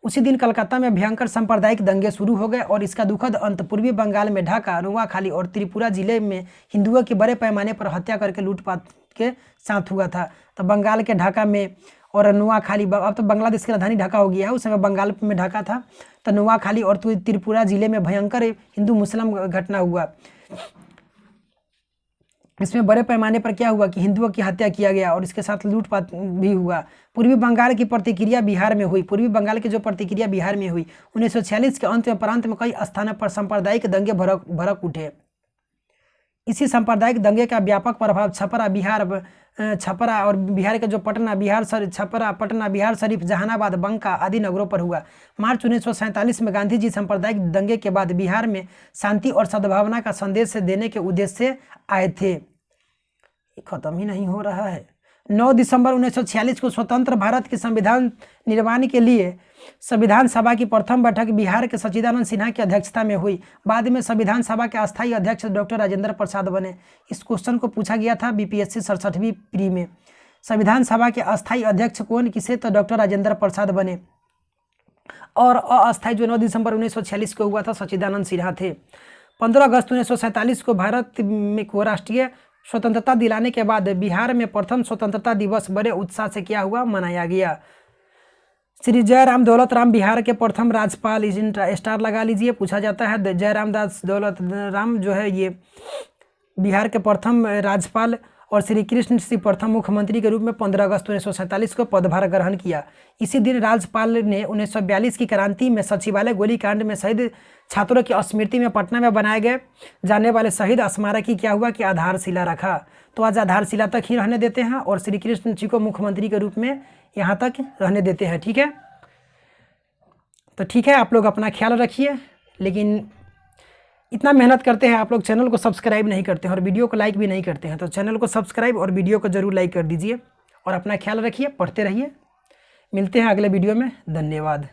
उसी दिन कलकत्ता में भयंकर सांप्रदायिक दंगे शुरू हो गए और इसका दुखद अंत पूर्वी बंगाल में ढाका, नोआखाली और त्रिपुरा जिले में हिंदुओं की बड़े पैमाने पर हत्या करके लूटपाट के साथ हुआ था। तो बंगाल के ढाका में और नोआखाली, अब तो बांग्लादेश की राजधानी ढाका हो गया है, उस समय बंगाल में ढाका था। तो नोआखाली और त्रिपुरा जिले में भयंकर हिंदू मुस्लिम घटना हुआ। इसमें बड़े पैमाने पर क्या हुआ कि हिंदुओं की हत्या किया गया और इसके साथ लूटपाट भी हुआ। पूर्वी बंगाल की प्रतिक्रिया बिहार में हुई। पूर्वी बंगाल की जो प्रतिक्रिया बिहार में हुई 1946 के अंत में प्रांत में कई स्थानों पर सांप्रदायिक दंगे भड़क उठे। इसी सांप्रदायिक दंगे का व्यापक प्रभाव छपरा और बिहार के जो छपरा, पटना, बिहार शरीफ, जहानाबाद, बंका आदि नगरों पर हुआ। मार्च 1947 में गांधी जी सांप्रदायिक दंगे के बाद बिहार में शांति और सद्भावना का संदेश देने के उद्देश्य से आए थे। खत्म ही नहीं हो रहा है। 9 दिसंबर 1946 को स्वतंत्र भारत के संविधान निर्माण के लिए संविधान सभा की प्रथम बैठक बिहार के सच्चिदानंद सिन्हा की अध्यक्षता में हुई। बाद में संविधान सभा के अस्थायी अध्यक्ष डॉक्टर राजेंद्र प्रसाद बने। इस क्वेश्चन को पूछा गया था बीपीएससी 67वीं प्री में। संविधान सभा के अस्थायी अध्यक्ष कौन किसे? तो डॉक्टर राजेंद्र प्रसाद बने। और अस्थायी जो 9 दिसंबर 1946 को हुआ था सच्चिदानंद सिन्हा थे। 15 अगस्त 1947 को भारत को राष्ट्रीय स्वतंत्रता दिलाने के बाद बिहार में प्रथम स्वतंत्रता दिवस बड़े उत्साह से क्या हुआ? मनाया गया। श्री जयराम दौलत राम बिहार के प्रथम राज्यपाल, स्टार लगा लीजिए। पूछा जाता है जयराम दास दौलत राम जो है ये बिहार के प्रथम राज्यपाल और श्री कृष्ण सिंह प्रथम मुख्यमंत्री के रूप में 15 अगस्त 1947 को पदभार ग्रहण किया। इसी दिन राज्यपाल ने 1942 की क्रांति में सचिवालय गोलीकांड में शहीद छात्रों की स्मृति में पटना में बनाए गए जाने वाले शहीद स्मारक की क्या हुआ कि आधारशिला रखा। तो आज आधारशिला तक ही रहने देते हैं और श्री कृष्ण जी को मुख्यमंत्री के रूप में यहाँ तक रहने देते हैं। ठीक है, तो ठीक है, आप लोग अपना ख्याल रखिए। लेकिन इतना मेहनत करते हैं आप लोग, चैनल को सब्सक्राइब नहीं करते हैं और वीडियो को लाइक भी नहीं करते हैं। तो चैनल को सब्सक्राइब और वीडियो को जरूर लाइक कर दीजिए और अपना ख्याल रखिए, पढ़ते रहिए। मिलते हैं अगले वीडियो में। धन्यवाद।